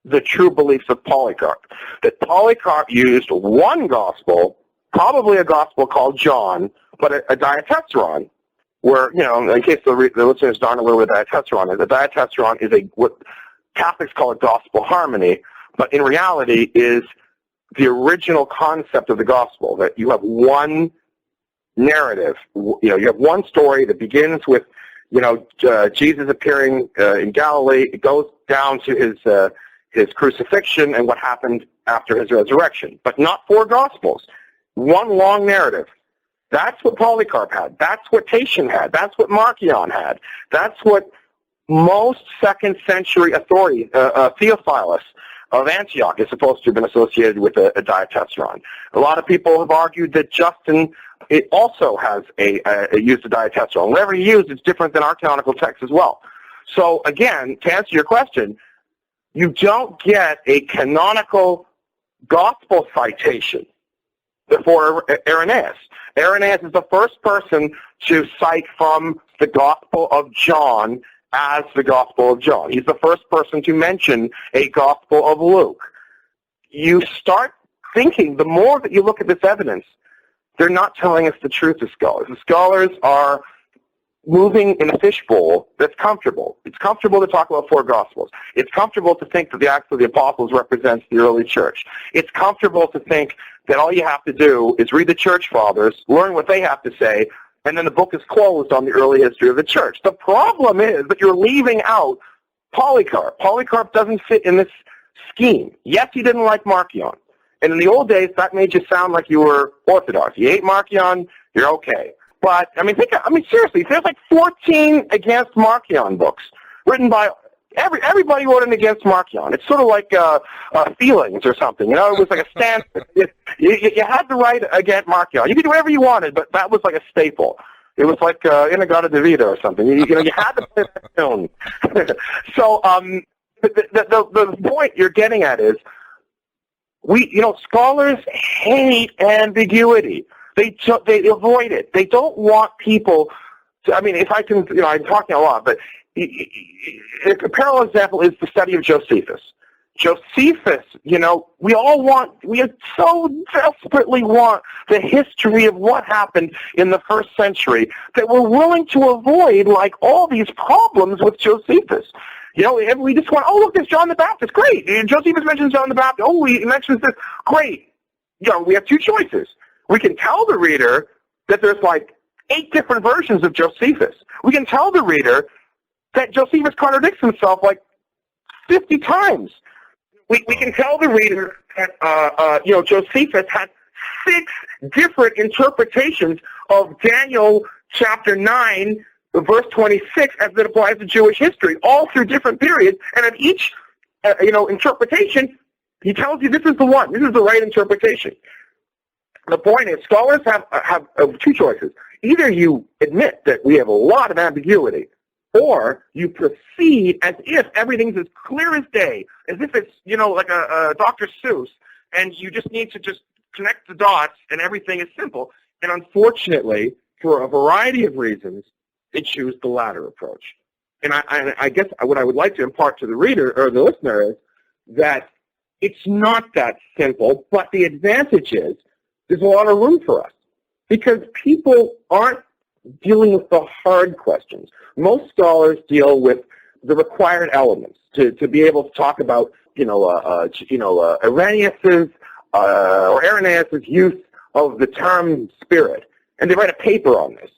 the true beliefs of Polycarp. That Polycarp used one gospel, probably a gospel called John, but a diatessaron, where, in case the listeners aren't aware what a diatessaron is, a diatessaron is what Catholics call a gospel harmony, but in reality is the original concept of the gospel, that you have one narrative. You have one story that begins with, Jesus appearing in Galilee. It goes down to his crucifixion and what happened after his resurrection, but not 4 gospels. One long narrative. That's what Polycarp had. That's what Tatian had. That's what Marcion had. That's what most 2nd century authority, Theophilus of Antioch, is supposed to have been associated with a diatessaron. A lot of people have argued that Justin also has used a diatessaron. Whatever he used is different than our canonical text as well. So again, to answer your question, you don't get a canonical gospel citation before Irenaeus. Irenaeus is the first person to cite from the Gospel of John as the Gospel of John. He's the first person to mention a Gospel of Luke. You start thinking, the more that you look at this evidence, they're not telling us the truth, the scholars. The scholars are moving in a fishbowl that's comfortable. It's comfortable to talk about 4 Gospels. It's comfortable to think that the Acts of the Apostles represents the early church. It's comfortable to think that all you have to do is read the Church Fathers, learn what they have to say, and then the book is closed on the early history of the church. The problem is that you're leaving out Polycarp. Polycarp doesn't fit in this scheme. Yes, he didn't like Marcion. And in the old days, that made you sound like you were Orthodox. You hate Marcion, you're okay. But, seriously, there's like 14 against Marcion books written by Everybody wrote in against Marcion. It's sort of like feelings or something. You know, it was like a stance. You had the right against Marcion. You could do whatever you wanted, but that was like a staple. It was like Inagata Devita or something. You had to play that tune. So the point you're getting at is, scholars hate ambiguity. They avoid it. They don't want people to, I mean, if I can, I'm talking a lot, but a parallel example is the study of Josephus. Josephus, we so desperately want the history of what happened in the first century that we're willing to avoid, like, all these problems with Josephus. We just want, look, there's John the Baptist. Great. Josephus mentions John the Baptist. He mentions this. Great. We have two choices. We can tell the reader that there's like 8 different versions of Josephus. We can tell the reader that Josephus contradicts himself like 50 times. We can tell the reader that Josephus had 6 different interpretations of Daniel chapter 9, verse 26, as it applies to Jewish history, all through different periods, and at each interpretation, he tells you this is the one, this is the right interpretation. The point is, scholars have 2 choices. Either you admit that we have a lot of ambiguity, or you proceed as if everything's as clear as day, as if it's, like a Dr. Seuss, and you just need to just connect the dots and everything is simple. And unfortunately, for a variety of reasons, they choose the latter approach. And I guess what I would like to impart to the reader or the listener is that it's not that simple, but the advantage is there's a lot of room for us because people aren't dealing with the hard questions. Most scholars deal with the required elements to be able to talk about, Irenaeus's use of the term spirit, and they write a paper on this,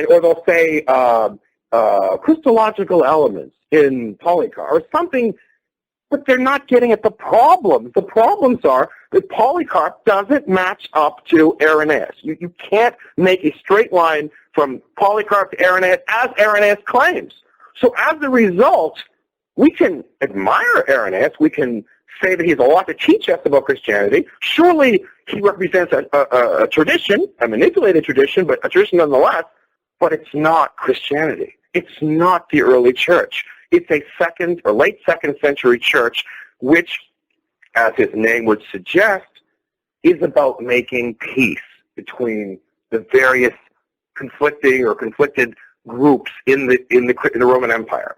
or they'll say Christological elements in Polycarp or something. But they're not getting at the problems. The problems are that Polycarp doesn't match up to Irenaeus. You can't make a straight line from Polycarp to Irenaeus as Irenaeus claims. So as a result, we can admire Irenaeus. We can say that he has a lot to teach us about Christianity. Surely he represents a tradition, a manipulated tradition, but a tradition nonetheless. But it's not Christianity. It's not the early church. It's a second or late 2nd century church, which, as his name would suggest, is about making peace between the various conflicted groups in the Roman Empire.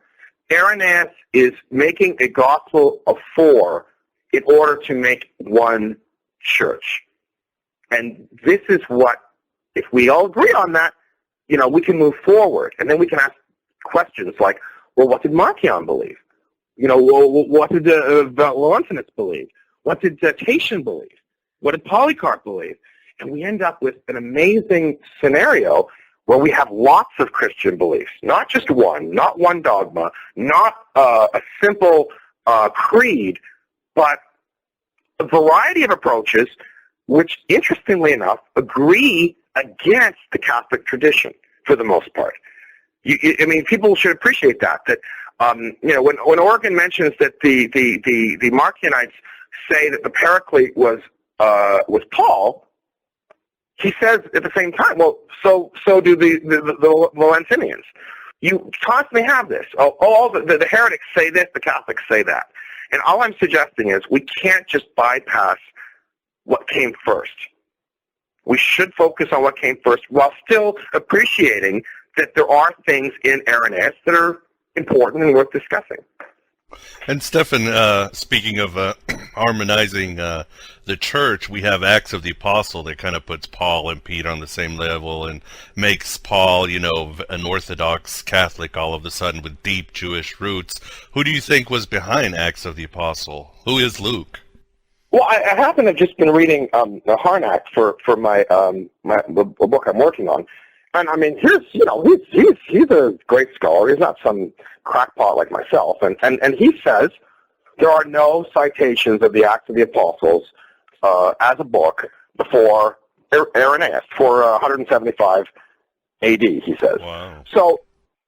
Irenaeus is making a gospel of 4 in order to make one church. And this is what, if we all agree on that, we can move forward. And then we can ask questions like, well, what did Marcion believe? What did Valentinus believe? What did Tatian believe? What did Polycarp believe? And we end up with an amazing scenario where we have lots of Christian beliefs, not just one, not one dogma, not a simple creed, but a variety of approaches which, interestingly enough, agree against the Catholic tradition for the most part. People should appreciate that. When Origen mentions that the Marcionites say that the Paraclete was Paul, he says at the same time, well, so do the Valentinians. You constantly have this. The heretics say this, the Catholics say that. And all I'm suggesting is we can't just bypass what came first. We should focus on what came first while still appreciating that there are things in Irenaeus that are important and worth discussing. And Stephan, speaking of harmonizing the church, we have Acts of the Apostle that kind of puts Paul and Peter on the same level and makes Paul, an Orthodox Catholic all of a sudden with deep Jewish roots. Who do you think was behind Acts of the Apostle? Who is Luke? Well, I happen to have just been reading Harnack for my the book I'm working on. And he's a great scholar. He's not some crackpot like myself. And he says there are no citations of the Acts of the Apostles as a book before Irenaeus, for 175 AD, he says. Wow. So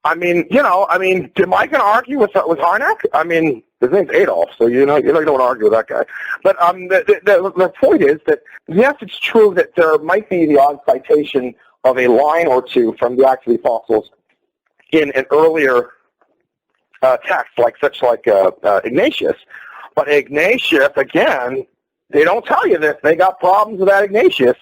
I mean, am I going to argue with Harnack? I mean, his name's Adolf, so you don't want to argue with that guy. But the point is that, yes, it's true that there might be the odd citation of a line or two from the Acts of the Apostles in an earlier text, like Ignatius. But Ignatius, again, they don't tell you this. They got problems with that Ignatius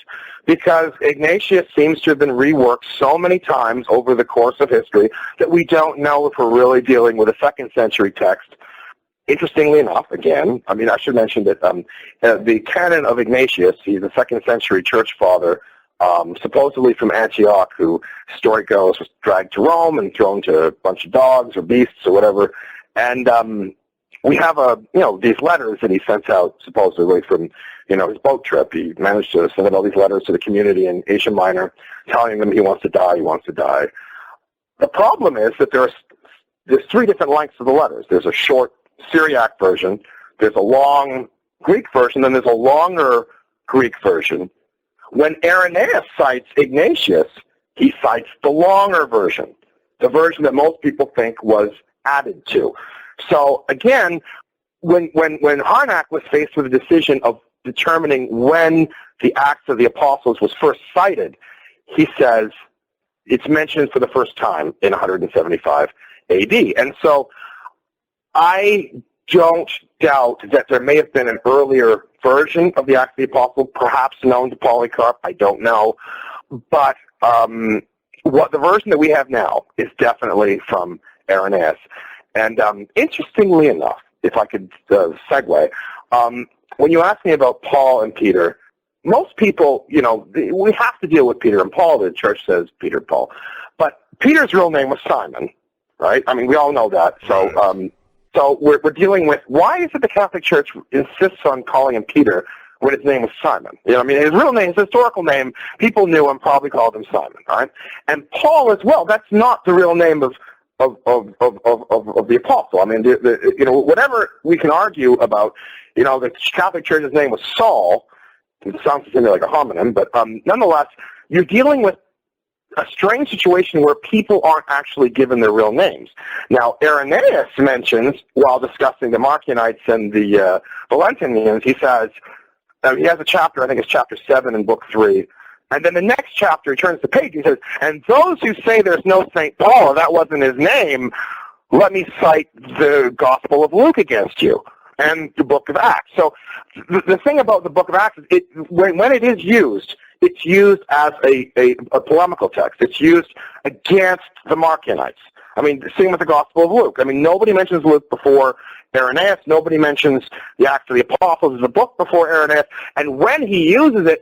because Ignatius seems to have been reworked so many times over the course of history that we don't know if we're really dealing with a second century text. Interestingly enough, again, I should mention that the canon of Ignatius, he's a second century church father, supposedly from Antioch, who, story goes, was dragged to Rome and thrown to a bunch of dogs or beasts or whatever. And we have these letters that he sent out supposedly from, his boat trip. He managed to send out all these letters to the community in Asia Minor, telling them he wants to die. The problem is that there's three different lengths of the letters. There's a short Syriac version, there's a long Greek version, then there's a longer Greek version. When Irenaeus cites Ignatius, he cites the longer version, the version that most people think was added to. So again, when Harnack was faced with the decision of determining when the Acts of the Apostles was first cited, he says it's mentioned for the first time in 175 AD. And so I don't doubt that there may have been an earlier version of the Acts of the Apostles, perhaps known to Polycarp. I don't know. But what the version that we have now is definitely from Irenaeus. And interestingly enough, if I could segue, when you ask me about Paul and Peter, most people, we have to deal with Peter and Paul. The church says Peter and Paul. But Peter's real name was Simon, right? We all know that. So we're dealing with, why is it the Catholic Church insists on calling him Peter when his name was Simon? His real name, his historical name, people knew him, probably called him Simon, all right? And Paul as well, that's not the real name of the apostle. Whatever we can argue about, the Catholic Church's name was Saul. It sounds to me like a homonym, but nonetheless, you're dealing with a strange situation where people aren't actually given their real names. Now, Irenaeus mentions, while discussing the Marcionites and the Valentinians, he says, he has a chapter, I think it's chapter 7 in book 3, and then the next chapter, he turns the page, he says, and those who say there's no St. Paul, that wasn't his name, let me cite the Gospel of Luke against you, and the book of Acts. So the thing about the book of Acts is, when it is used, it's used as a polemical text. It's used against the Marcionites. Same with the Gospel of Luke. Nobody mentions Luke before Irenaeus. Nobody mentions the Acts of the Apostles as a book before Irenaeus. And when he uses it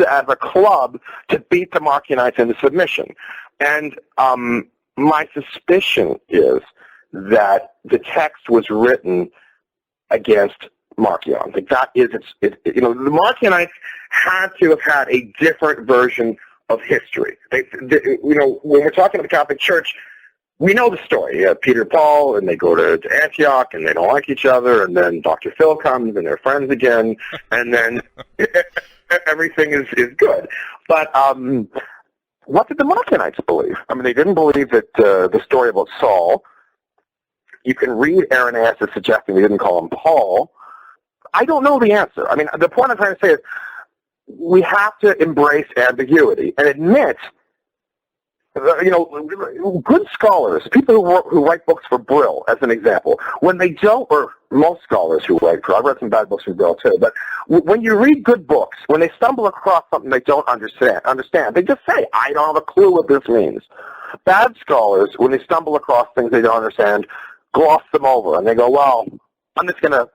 as a club to beat the Marcionites into submission. And my suspicion is that the text was written against Marcion. I think that is the Marcionites had to have had a different version of history. When we're talking about the Catholic Church, we know the story. Peter and Paul, and they go to Antioch, and they don't like each other, and then Dr. Phil comes, and they're friends again, and then everything is good. But what did the Marcionites believe? They didn't believe that the story about Saul. You can read Irenaeus as suggesting they didn't call him Paul. I don't know the answer. The point I'm trying to say is we have to embrace ambiguity and admit, good scholars, people who write books for Brill, as an example, when they don't, or most scholars who write for, I've read some bad books from Brill too, but when you read good books, when they stumble across something they don't understand, they just say, I don't have a clue what this means. Bad scholars, when they stumble across things they don't understand, gloss them over, and they go, well, I'm just going to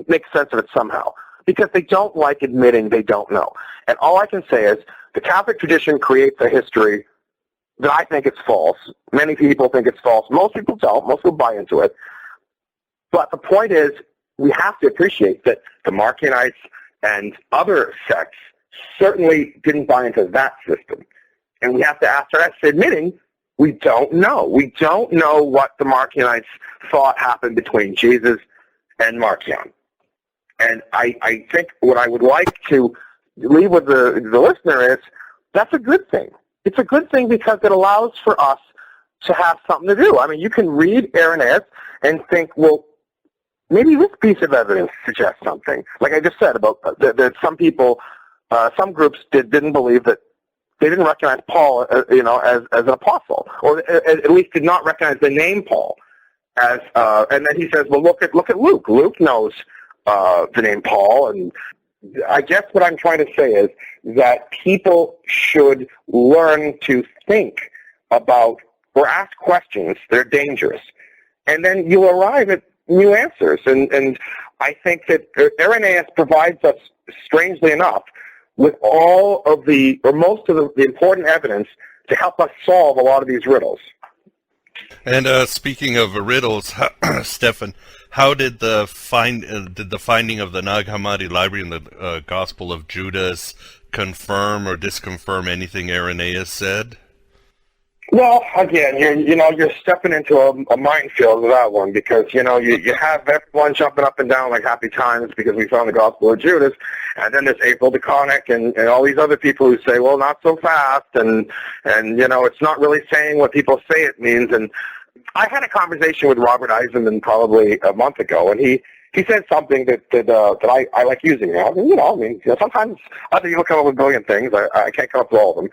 make sense of it somehow, because they don't like admitting they don't know. And all I can say is the Catholic tradition creates a history that I think it's false. Many people think it's false. Most people don't. Most people buy into it. But the point is, we have to appreciate that the Marcionites and other sects certainly didn't buy into that system. And we have to ask ourselves, admitting we don't know. We don't know what the Marcionites thought happened between Jesus and Marcion. And I think what I would like to leave with the listener is that's a good thing. It's a good thing because it allows for us to have something to do. I mean, you can read Irenaeus and think, well, maybe this piece of evidence suggests something. Like I just said about that some people, some groups didn't believe that, they didn't recognize Paul, as an apostle, or at least did not recognize the name Paul as. And then he says, well, look at Luke. Luke knows the name Paul, and I guess what I'm trying to say is that people should learn to think about or ask questions. They're dangerous, and then you'll arrive at new answers. And I think that Irenaeus provides us, strangely enough, with all of or most of the important evidence to help us solve a lot of these riddles. And speaking of riddles, Stefan, how did the finding of the Nag Hammadi library in the Gospel of Judas confirm or disconfirm anything Irenaeus said? Well, again, you're stepping into a minefield with that one, because you have everyone jumping up and down like happy times because we found the Gospel of Judas, and then there's April DeConnick and all these other people who say, well, not so fast, and it's not really saying what people say it means. And I had a conversation with Robert Eisenman probably a month ago, and he said something that I like using now. Sometimes other people come up with brilliant things. I can't come up with all of them.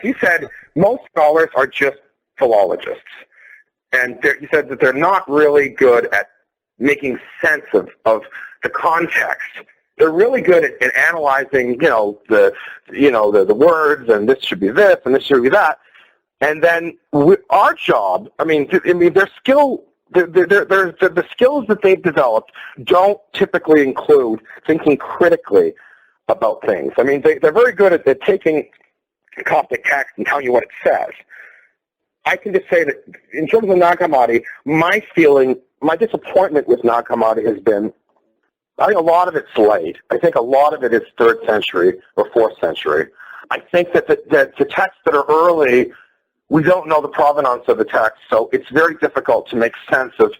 He said most scholars are just philologists. And he said that they're not really good at making sense of the context. They're really good at analyzing, the words, and this should be this, and this should be that. And then our job, their skill. The skills that they've developed don't typically include thinking critically about things. They're very good at taking Coptic text and telling you what it says. I can just say that in terms of Nag Hammadi, my disappointment with Nag Hammadi has been, I think a lot of it's late. I think a lot of it is 3rd century or 4th century. I think that the texts that are early, we don't know the provenance of the text, so it's very difficult to make sense of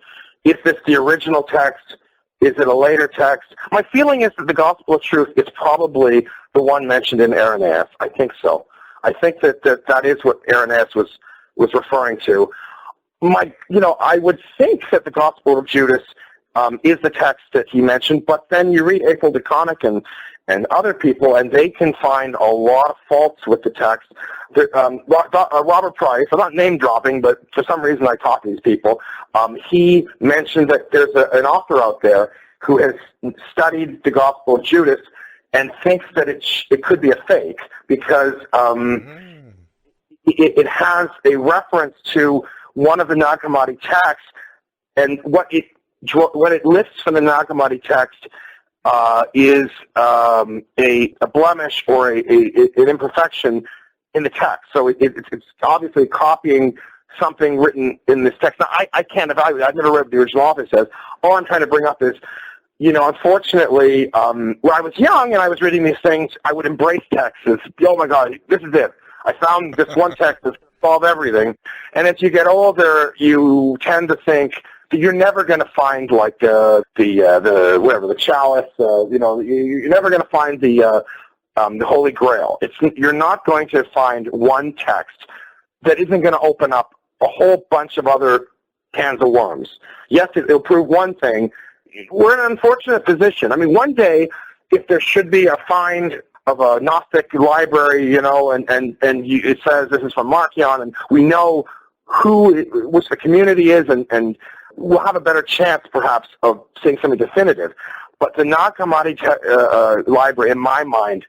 if it's the original text, is it a later text. My feeling is that the Gospel of Truth is probably the one mentioned in Irenaeus. I think so. I think that is what Irenaeus was referring to. I would think that the Gospel of Judas is the text that he mentioned, but then you read April DeConnick and other people, and they can find a lot of faults with the text. Robert Price, I'm not name dropping, but for some reason I talk to these people, he mentioned that there's an author out there who has studied the Gospel of Judas and thinks that it could be a fake because it has a reference to one of the Nag Hammadi texts, and what it lists from the Nag Hammadi text is a blemish or an imperfection in the text. So it's obviously copying something written in this text. Now, I can't evaluate. I've never read what the original author says. All I'm trying to bring up is, unfortunately, when I was young and I was reading these things, I would embrace texts as, oh my God, this is it. I found this one text that's solve everything. And as you get older, you tend to think that you're never going to find like the chalice. You're never going to find the Holy Grail. You're not going to find one text that isn't going to open up a whole bunch of other cans of worms. Yes, it'll prove one thing. We're in an unfortunate position. One day, if there should be a find of a Gnostic library, and it says this is from Marcion, and we know which the community is, and we'll have a better chance, perhaps, of seeing something definitive. But the Nag Hammadi library, in my mind,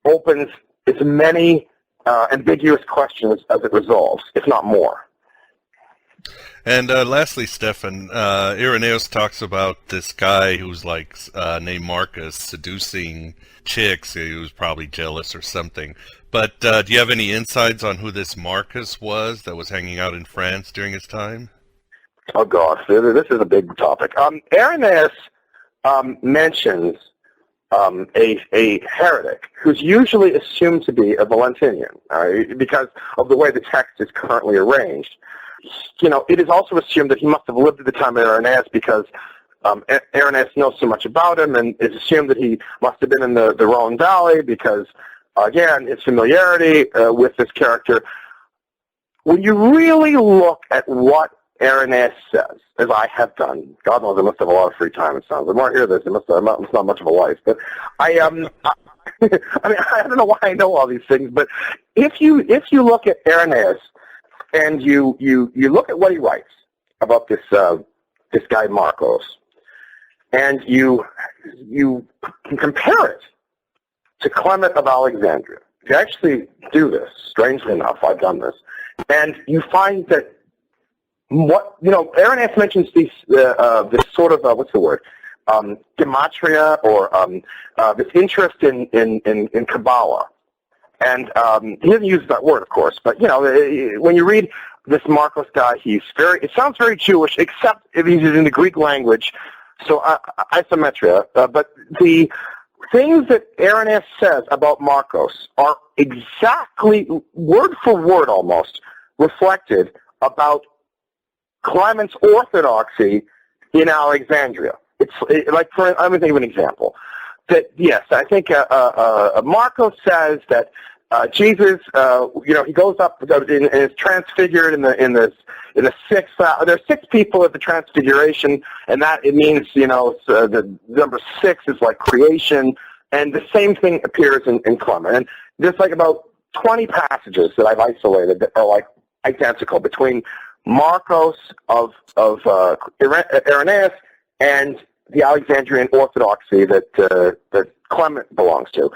opens as many ambiguous questions as it resolves, if not more. And lastly, Stefan, Irenaeus talks about this guy who's named Marcus seducing chicks. He was probably jealous or something. But do you have any insights on who this Marcus was that was hanging out in France during his time? Oh, God. This is a big topic. Irenaeus mentions a heretic who's usually assumed to be a Valentinian because of the way the text is currently arranged. It is also assumed that he must have lived at the time of Irenaeus because Irenaeus knows so much about him, and it's assumed that he must have been in the Rhone Valley because, again, his familiarity with this character. when you really look at what Irenaeus says, as I have done, God knows I must have a lot of free time, it sounds. The more I hear this, it's not much of a life. But I mean, I don't know why I know all these things, but if you look at Irenaeus and you look at what he writes about this guy Marcos, and you can compare it to Clement of Alexandria. If you actually do this, strangely enough, I've done this, and you find that Irenaeus mentions this sort of what's the word? Gematria, or this interest in Kabbalah, and he doesn't use that word, of course. But when you read this Marcos guy, it sounds very Jewish, except if he's in the Greek language, so isometria. But the things that Irenaeus says about Marcos are exactly word for word, almost reflected about Clement's orthodoxy in Alexandria. It's like, I'm going to think of an example. That yes, I think Marcos says that Jesus, he goes up and is transfigured in the sixth. There are 6 people at the Transfiguration, and that it means the number 6 is like creation, and the same thing appears in Clement. And there's like about 20 passages that I've isolated that are like identical between Marcos of Irenaeus and the Alexandrian orthodoxy that Clement belongs to.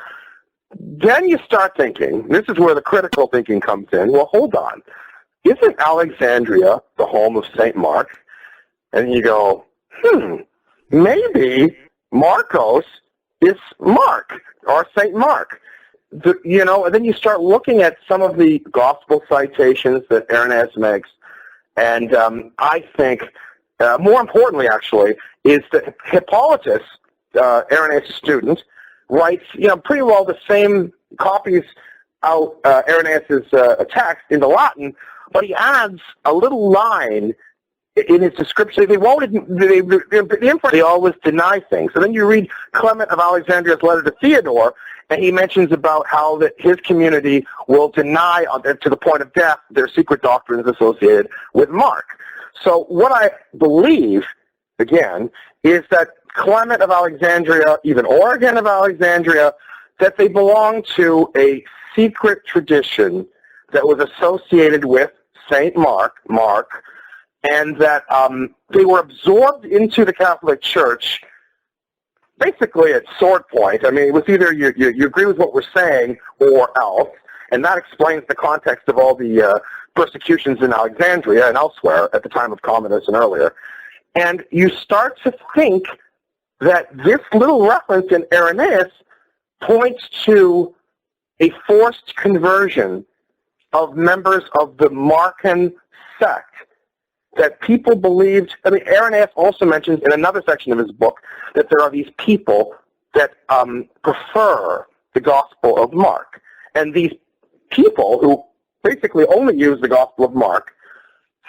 Then you start thinking, this is where the critical thinking comes in, well, hold on. Isn't Alexandria the home of St. Mark? And you go, maybe Marcos is Mark, or St. Mark. And then you start looking at some of the gospel citations that Irenaeus makes, and I think, more importantly, actually, is that Hippolytus, Irenaeus' student, writes, pretty well the same, copies out Irenaeus' text into Latin, but he adds a little line in his description. They always deny things. So then you read Clement of Alexandria's letter to Theodore, and he mentions about how that his community will deny, to the point of death, their secret doctrines associated with Mark. So what I believe, again, is that Clement of Alexandria, even Origen of Alexandria, that they belong to a secret tradition that was associated with St. Mark, and that they were absorbed into the Catholic Church basically at sword point. I mean, it was either you agree with what we're saying or else, and that explains the context of all the persecutions in Alexandria and elsewhere at the time of Commodus and earlier. And you start to think that this little reference in Irenaeus points to a forced conversion of members of the Markan sect, that people believed. I mean, Irenaeus also mentions in another section of his book that there are these people that prefer the Gospel of Mark. And these people, who basically only use the Gospel of Mark,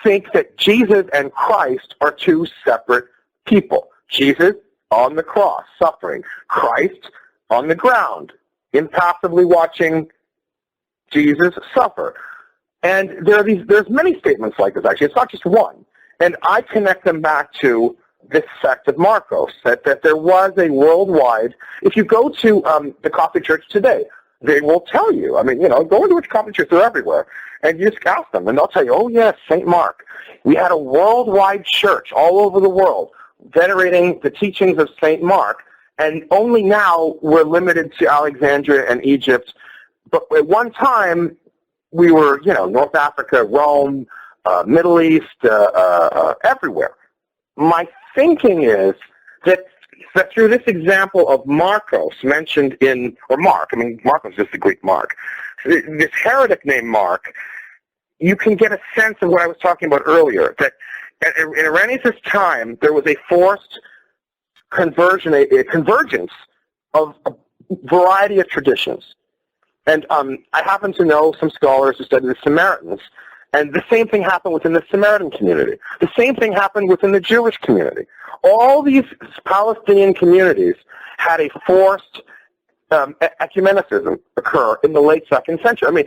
think that Jesus and Christ are 2 separate people. Jesus on the cross, suffering. Christ on the ground, impassively watching Jesus suffer. And there's many statements like this, actually. It's not just one. And I connect them back to this sect of Marcos, that there was a worldwide, if you go to the Catholic Church today, they will tell you, I mean, go into which Catholic Church, they're everywhere, and you just ask them, and they'll tell you, oh, yes, St. Mark. We had a worldwide church all over the world venerating the teachings of St. Mark, and only now we're limited to Alexandria and Egypt. But at one time, we were, North Africa, Rome, Middle East, everywhere. My thinking is that through this example of Marcos mentioned Marcos is just the Greek Mark, this heretic named Mark, you can get a sense of what I was talking about earlier, that in Irenaeus' time, there was a forced conversion, a convergence of a variety of traditions. And I happen to know some scholars who study the Samaritans, and the same thing happened within the Samaritan community. The same thing happened within the Jewish community. All these Palestinian communities had a forced ecumenicism occur in the late 2nd century. I mean,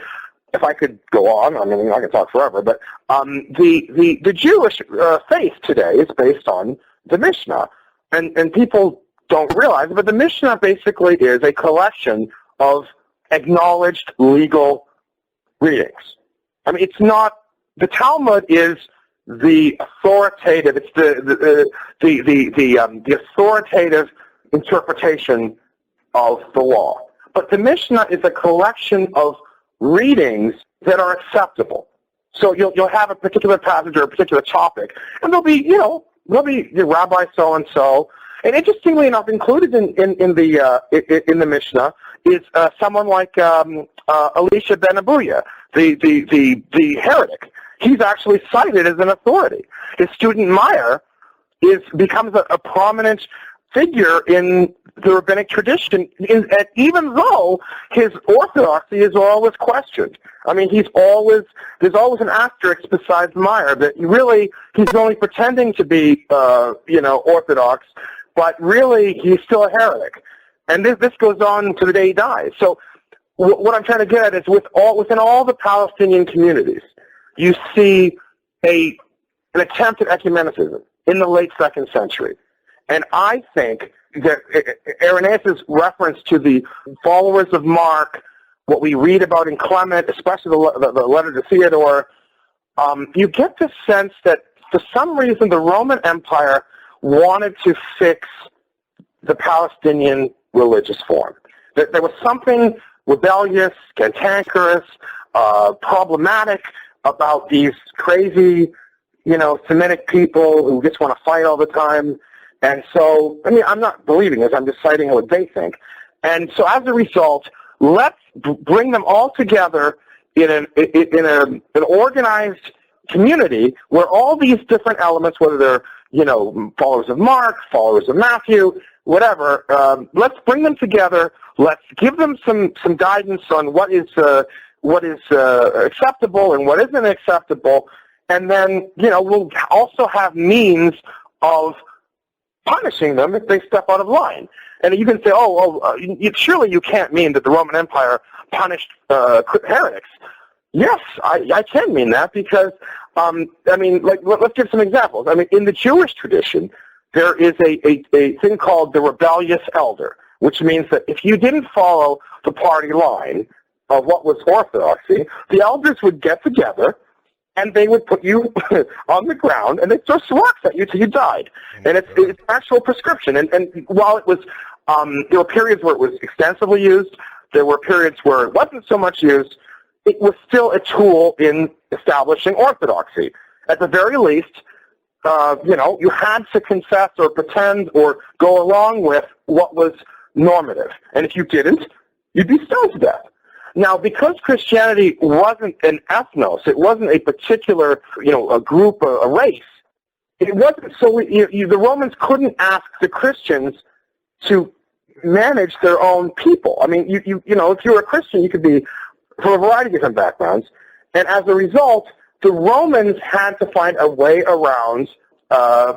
if I could go on, I mean, I could talk forever, but the Jewish faith today is based on the Mishnah, and people don't realize it, but the Mishnah basically is a collection of acknowledged legal readings. I mean, it's not, the Talmud is the authoritative, it's the authoritative interpretation of the law. But the Mishnah is a collection of readings that are acceptable. So you'll have a particular passage or a particular topic, and there'll be your rabbi so-and-so. And interestingly enough, included in the Mishnah is someone like Elisha ben Abuya, the heretic. He's actually cited as an authority. His student Meyer becomes a prominent figure in the rabbinic tradition, even though his orthodoxy is always questioned. I mean, there's always an asterisk besides Meyer that he's only pretending to be orthodox, but really he's still a heretic. And this goes on to the day he dies. So what I'm trying to get at is within all the Palestinian communities, you see an attempt at ecumenicism in the late 2nd century. And I think that Irenaeus' reference to the followers of Mark, what we read about in Clement, especially the letter to Theodore, you get the sense that for some reason the Roman Empire wanted to fix the Palestinian religious form. That there was something rebellious, cantankerous, problematic about these crazy, Semitic people who just want to fight all the time. And so, I mean, I'm not believing this, I'm just citing what they think. And so as a result, let's bring them all together in an organized community where all these different elements, whether they're, followers of Mark, followers of Matthew, whatever, let's bring them together, let's give them some guidance on what is acceptable and what isn't acceptable, and then, we'll also have means of punishing them if they step out of line. And you can say, surely you can't mean that the Roman Empire punished heretics. Yes, I can mean that because, let's give some examples. I mean, in the Jewish tradition, there is a thing called the rebellious elder, which means that if you didn't follow the party line of what was orthodoxy, the elders would get together and they would put you on the ground, and they'd throw rocks at you till you died. And it's actual prescription. And while it was, there were periods where it was extensively used, there were periods where it wasn't so much used, it was still a tool in establishing orthodoxy. At the very least, you had to confess or pretend or go along with what was normative. And if you didn't, you'd be stoned to death. Now, because Christianity wasn't an ethnos, it wasn't a particular, a group, a race, it wasn't so, the Romans couldn't ask the Christians to manage their own people. I mean, if you were a Christian, you could be from a variety of different backgrounds, and as a result, the Romans had to find a way around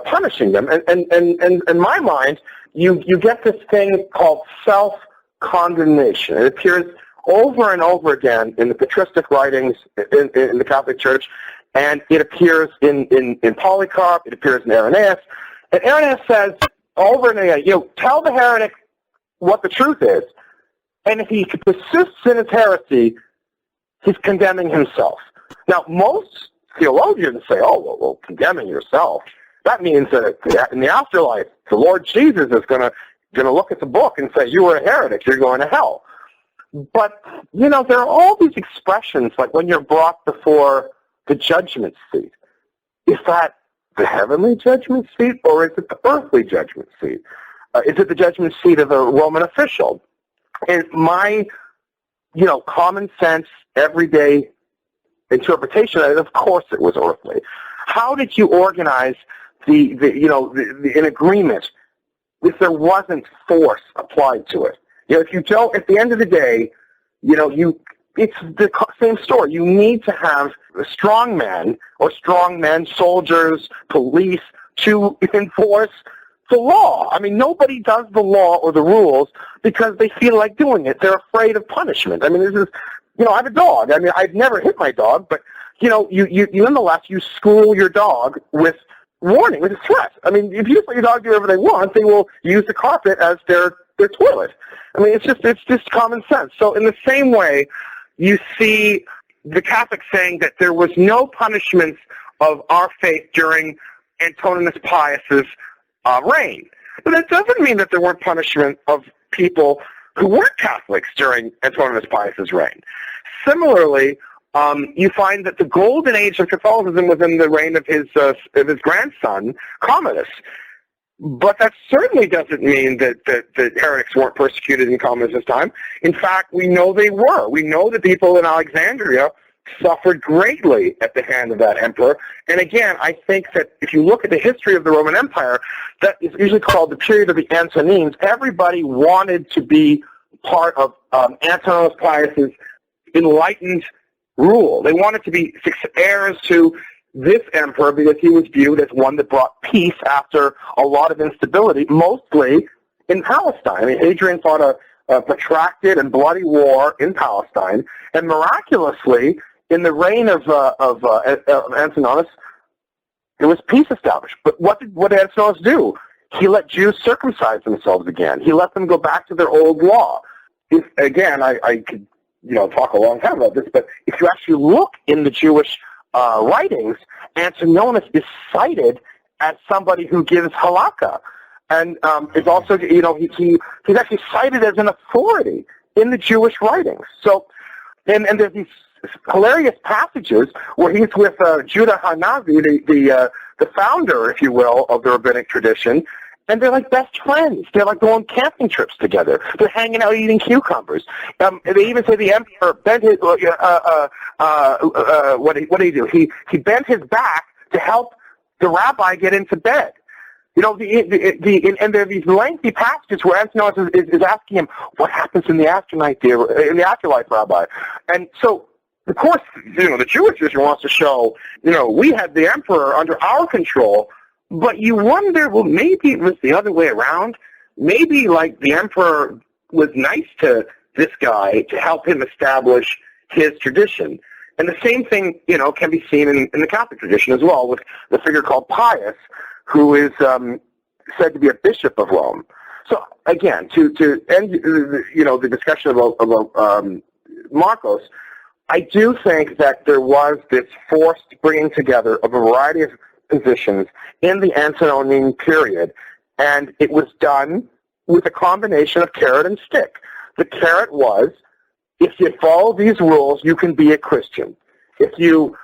punishing them. And in my mind, you get this thing called self-condemnation. It appears over and over again in the patristic writings in the Catholic Church, and it appears in Polycarp, it appears in Irenaeus. And Irenaeus says over and again, tell the heretic what the truth is, and if he persists in his heresy, he's condemning himself. Now, most theologians say, well, condemning yourself, that means that in the afterlife, the Lord Jesus is going to look at the book and say, you were a heretic, you're going to hell. But, there are all these expressions, like when you're brought before the judgment seat. Is that the heavenly judgment seat, or is it the earthly judgment seat? Is it the judgment seat of a Roman official? And my, common sense, everyday interpretation, of course it was earthly. How did you organize an agreement if there wasn't force applied to it? If you don't, at the end of the day, it's the same story. You need to have strong men or soldiers, police to enforce the law. I mean, nobody does the law or the rules because they feel like doing it. They're afraid of punishment. I mean, this is I have a dog. I mean, I've never hit my dog, but, you nonetheless, you school your dog with warning, with a threat. I mean, if you just let your dog do whatever they want, they will use the carpet as their toilet. I mean, it's just common sense. So in the same way, you see the Catholics saying that there was no punishments of our faith during Antoninus Pius's reign. But that doesn't mean that there weren't punishment of people who weren't Catholics during Antoninus Pius's reign. Similarly, you find that the golden age of Catholicism was in the reign of his grandson, Commodus. But that certainly doesn't mean that heretics weren't persecuted in Commodus' time. In fact, we know they were. We know the people in Alexandria suffered greatly at the hand of that emperor. And again, I think that if you look at the history of the Roman Empire, that is usually called the period of the Antonines. Everybody wanted to be part of Antoninus Pius's enlightened rule. They wanted to be heirs to this emperor because he was viewed as one that brought peace after a lot of instability, mostly in Palestine. I mean, Hadrian fought a protracted and bloody war in Palestine, and miraculously, in the reign of Antoninus, there was peace established. But what did Antoninus do? He let Jews circumcise themselves again. He let them go back to their old law. Again, I could talk a long time about this, but if you actually look in the Jewish writings, Antoninus is cited as somebody who gives halakha, and is also, he's actually cited as an authority in the Jewish writings. So, and there's these hilarious passages where he's with Judah Hanavi, the founder, if you will, of the rabbinic tradition, and they're like best friends. They're like going camping trips together. They're hanging out eating cucumbers. They even say the emperor bent his, what did he do? He bent his back to help the rabbi get into bed. And there are these lengthy passages where Antoninus is asking him, what happens in the afterlife, Rabbi? And so, of course, the Jewish tradition wants to show, we had the emperor under our control, but you wonder, well, maybe it was the other way around. Maybe, the emperor was nice to this guy to help him establish his tradition. And the same thing, can be seen in the Catholic tradition as well, with the figure called Pius, who is said to be a bishop of Rome. So, again, to end, the discussion about Marcos, I do think that there was this forced bringing together of a variety of positions in the Antonine period, and it was done with a combination of carrot and stick. The carrot was, if you follow these rules, you can be a Christian. If you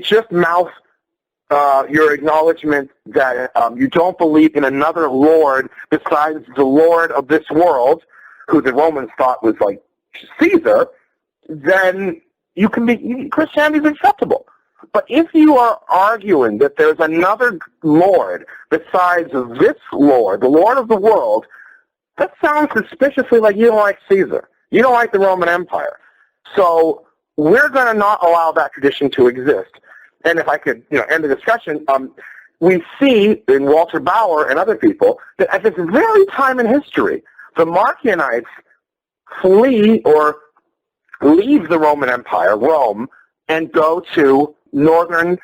just mouth your acknowledgement that you don't believe in another Lord besides the Lord of this world, who the Romans thought was like Caesar, then you can be, Christianity is acceptable. But if you are arguing that there's another Lord besides this Lord, the Lord of the world, that sounds suspiciously like you don't like Caesar. You don't like the Roman Empire. So we're going to not allow that tradition to exist. And if I could, end the discussion, we see in Walter Bauer and other people that at this very time in history, the Marcionites flee or leave the Roman Empire, Rome, and go to northern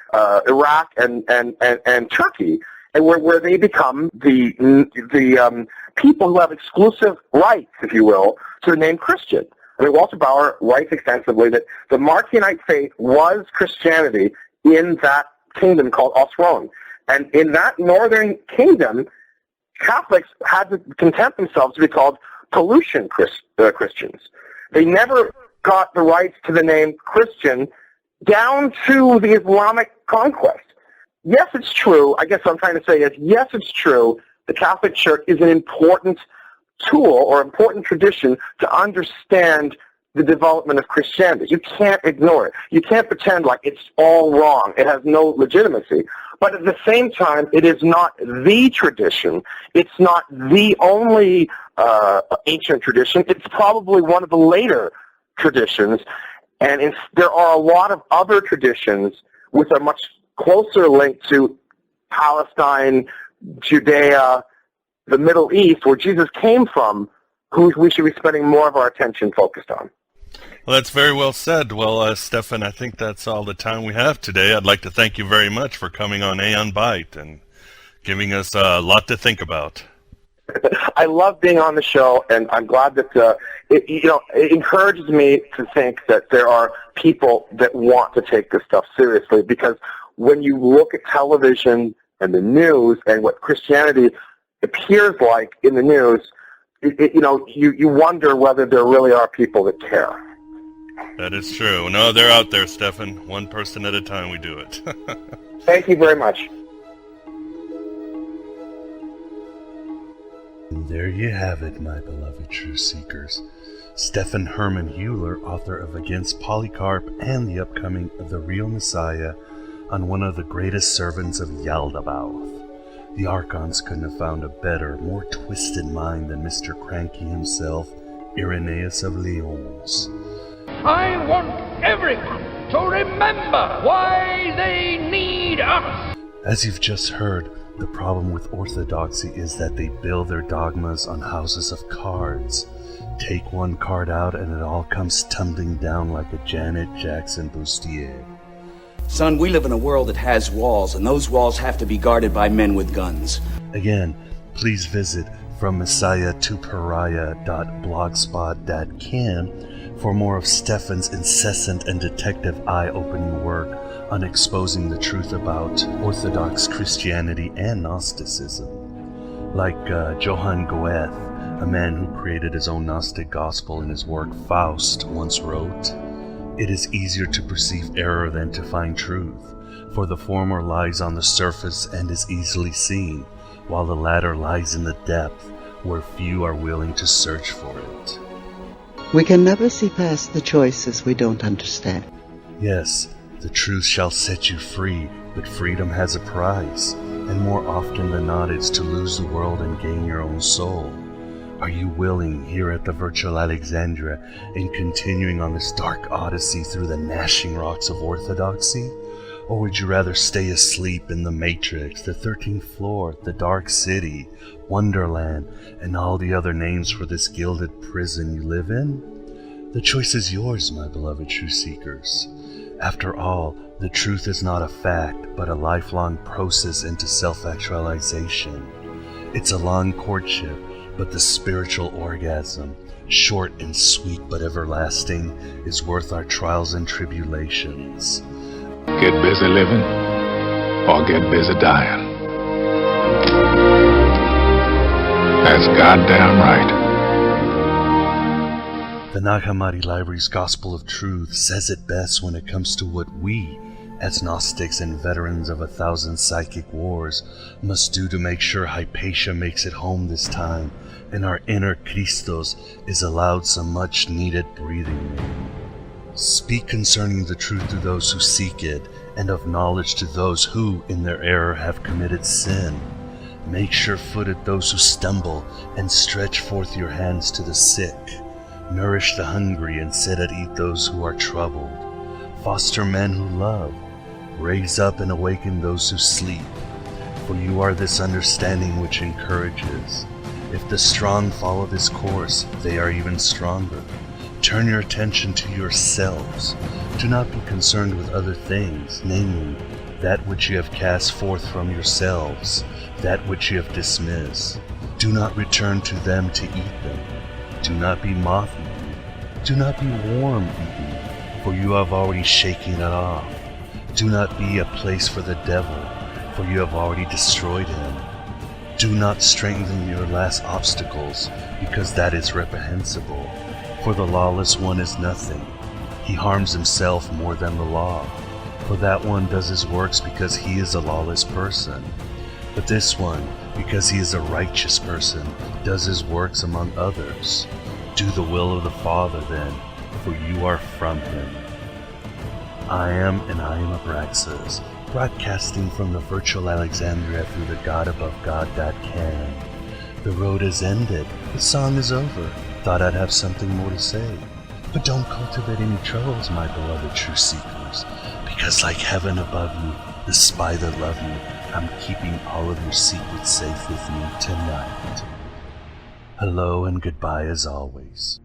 Iraq and Turkey, and where they become the people who have exclusive rights, if you will, to the name Christian. I mean, Walter Bauer writes extensively that the Marcionite faith was Christianity in that kingdom called Osrhoene. And in that northern kingdom, Catholics had to content themselves to be called Paulician Christians. They never got the rights to the name Christian down to the Islamic conquest. Yes, it's true. I guess what I'm trying to say is, yes, it's true. The Catholic Church is an important tool or important tradition to understand the development of Christianity. You can't ignore it. You can't pretend like it's all wrong. It has no legitimacy. But at the same time, it is not the tradition. It's not the only ancient tradition. It's probably one of the later traditions. And there are a lot of other traditions with a much closer link to Palestine, Judea, the Middle East, where Jesus came from, who we should be spending more of our attention focused on. Well, that's very well said. Well, Stefan, I think that's all the time we have today. I'd like to thank you very much for coming on Aeon Byte and giving us a lot to think about. I love being on the show, and I'm glad that it encourages me to think that there are people that want to take this stuff seriously, because when you look at television and the news and what Christianity appears like in the news, you wonder whether there really are people that care. That is true. No, they're out there, Stefan. One person at a time we do it. Thank you very much. And there you have it, my beloved truth seekers. Stefan Herman Hueller, author of Against Polycarp and the upcoming The Real Messiah, on one of the greatest servants of Yaldabaoth. The Archons couldn't have found a better, more twisted mind than Mr. Cranky himself, Irenaeus of Lyons. I want everyone to remember why they need us. As you've just heard, the problem with orthodoxy is that they build their dogmas on houses of cards. Take one card out and it all comes tumbling down like a Janet Jackson bustier. Son, we live in a world that has walls, and those walls have to be guarded by men with guns. Again, please visit FromMessiah2Pariah.blogspot.com for more of Stefan's incessant and detective eye-opening work on exposing the truth about Orthodox Christianity and Gnosticism. Like Johann Goethe, a man who created his own Gnostic gospel in his work Faust, once wrote, "It is easier to perceive error than to find truth, for the former lies on the surface and is easily seen, while the latter lies in the depth, where few are willing to search for it." We can never see past the choices we don't understand. Yes, the truth shall set you free, but freedom has a price, and more often than not it's to lose the world and gain your own soul. Are you willing, here at the Virtual Alexandria, in continuing on this dark odyssey through the gnashing rocks of orthodoxy? Or would you rather stay asleep in the Matrix, the 13th floor, the Dark City, Wonderland, and all the other names for this gilded prison you live in? The choice is yours, my beloved truth seekers. After all, the truth is not a fact, but a lifelong process into self-actualization. It's a long courtship, but the spiritual orgasm, short and sweet but everlasting, is worth our trials and tribulations. Get busy living or get busy dying. That's goddamn right. The Nag Hammadi Library's Gospel of Truth says it best when it comes to what we, as Gnostics and veterans of 1,000 psychic wars, must do to make sure Hypatia makes it home this time, and our inner Christos is allowed some much-needed breathing room. Speak concerning the truth to those who seek it, and of knowledge to those who, in their error, have committed sin. Make sure-footed those who stumble, and stretch forth your hands to the sick. Nourish the hungry, and set at ease those who are troubled. Foster men who love. Raise up and awaken those who sleep. For you are this understanding which encourages. If the strong follow this course, they are even stronger. Turn your attention to yourselves. Do not be concerned with other things, namely, that which you have cast forth from yourselves, that which you have dismissed. Do not return to them to eat them. Do not be moth-eaten. Do not be worm-eaten, for you have already shaken it off. Do not be a place for the devil, for you have already destroyed him. Do not strengthen your last obstacles, because that is reprehensible. For the lawless one is nothing. He harms himself more than the law. For that one does his works because he is a lawless person. But this one, because he is a righteous person, does his works among others. Do the will of the Father then, for you are from him. I am Abraxas, broadcasting from the Virtual Alexandria through the GodAboveGod.com. The road is ended, the song is over. Thought I'd have something more to say. But don't cultivate any troubles, my beloved truth seekers, because like heaven above you, the spy that love you, I'm keeping all of your secrets safe with me tonight. Hello and goodbye as always.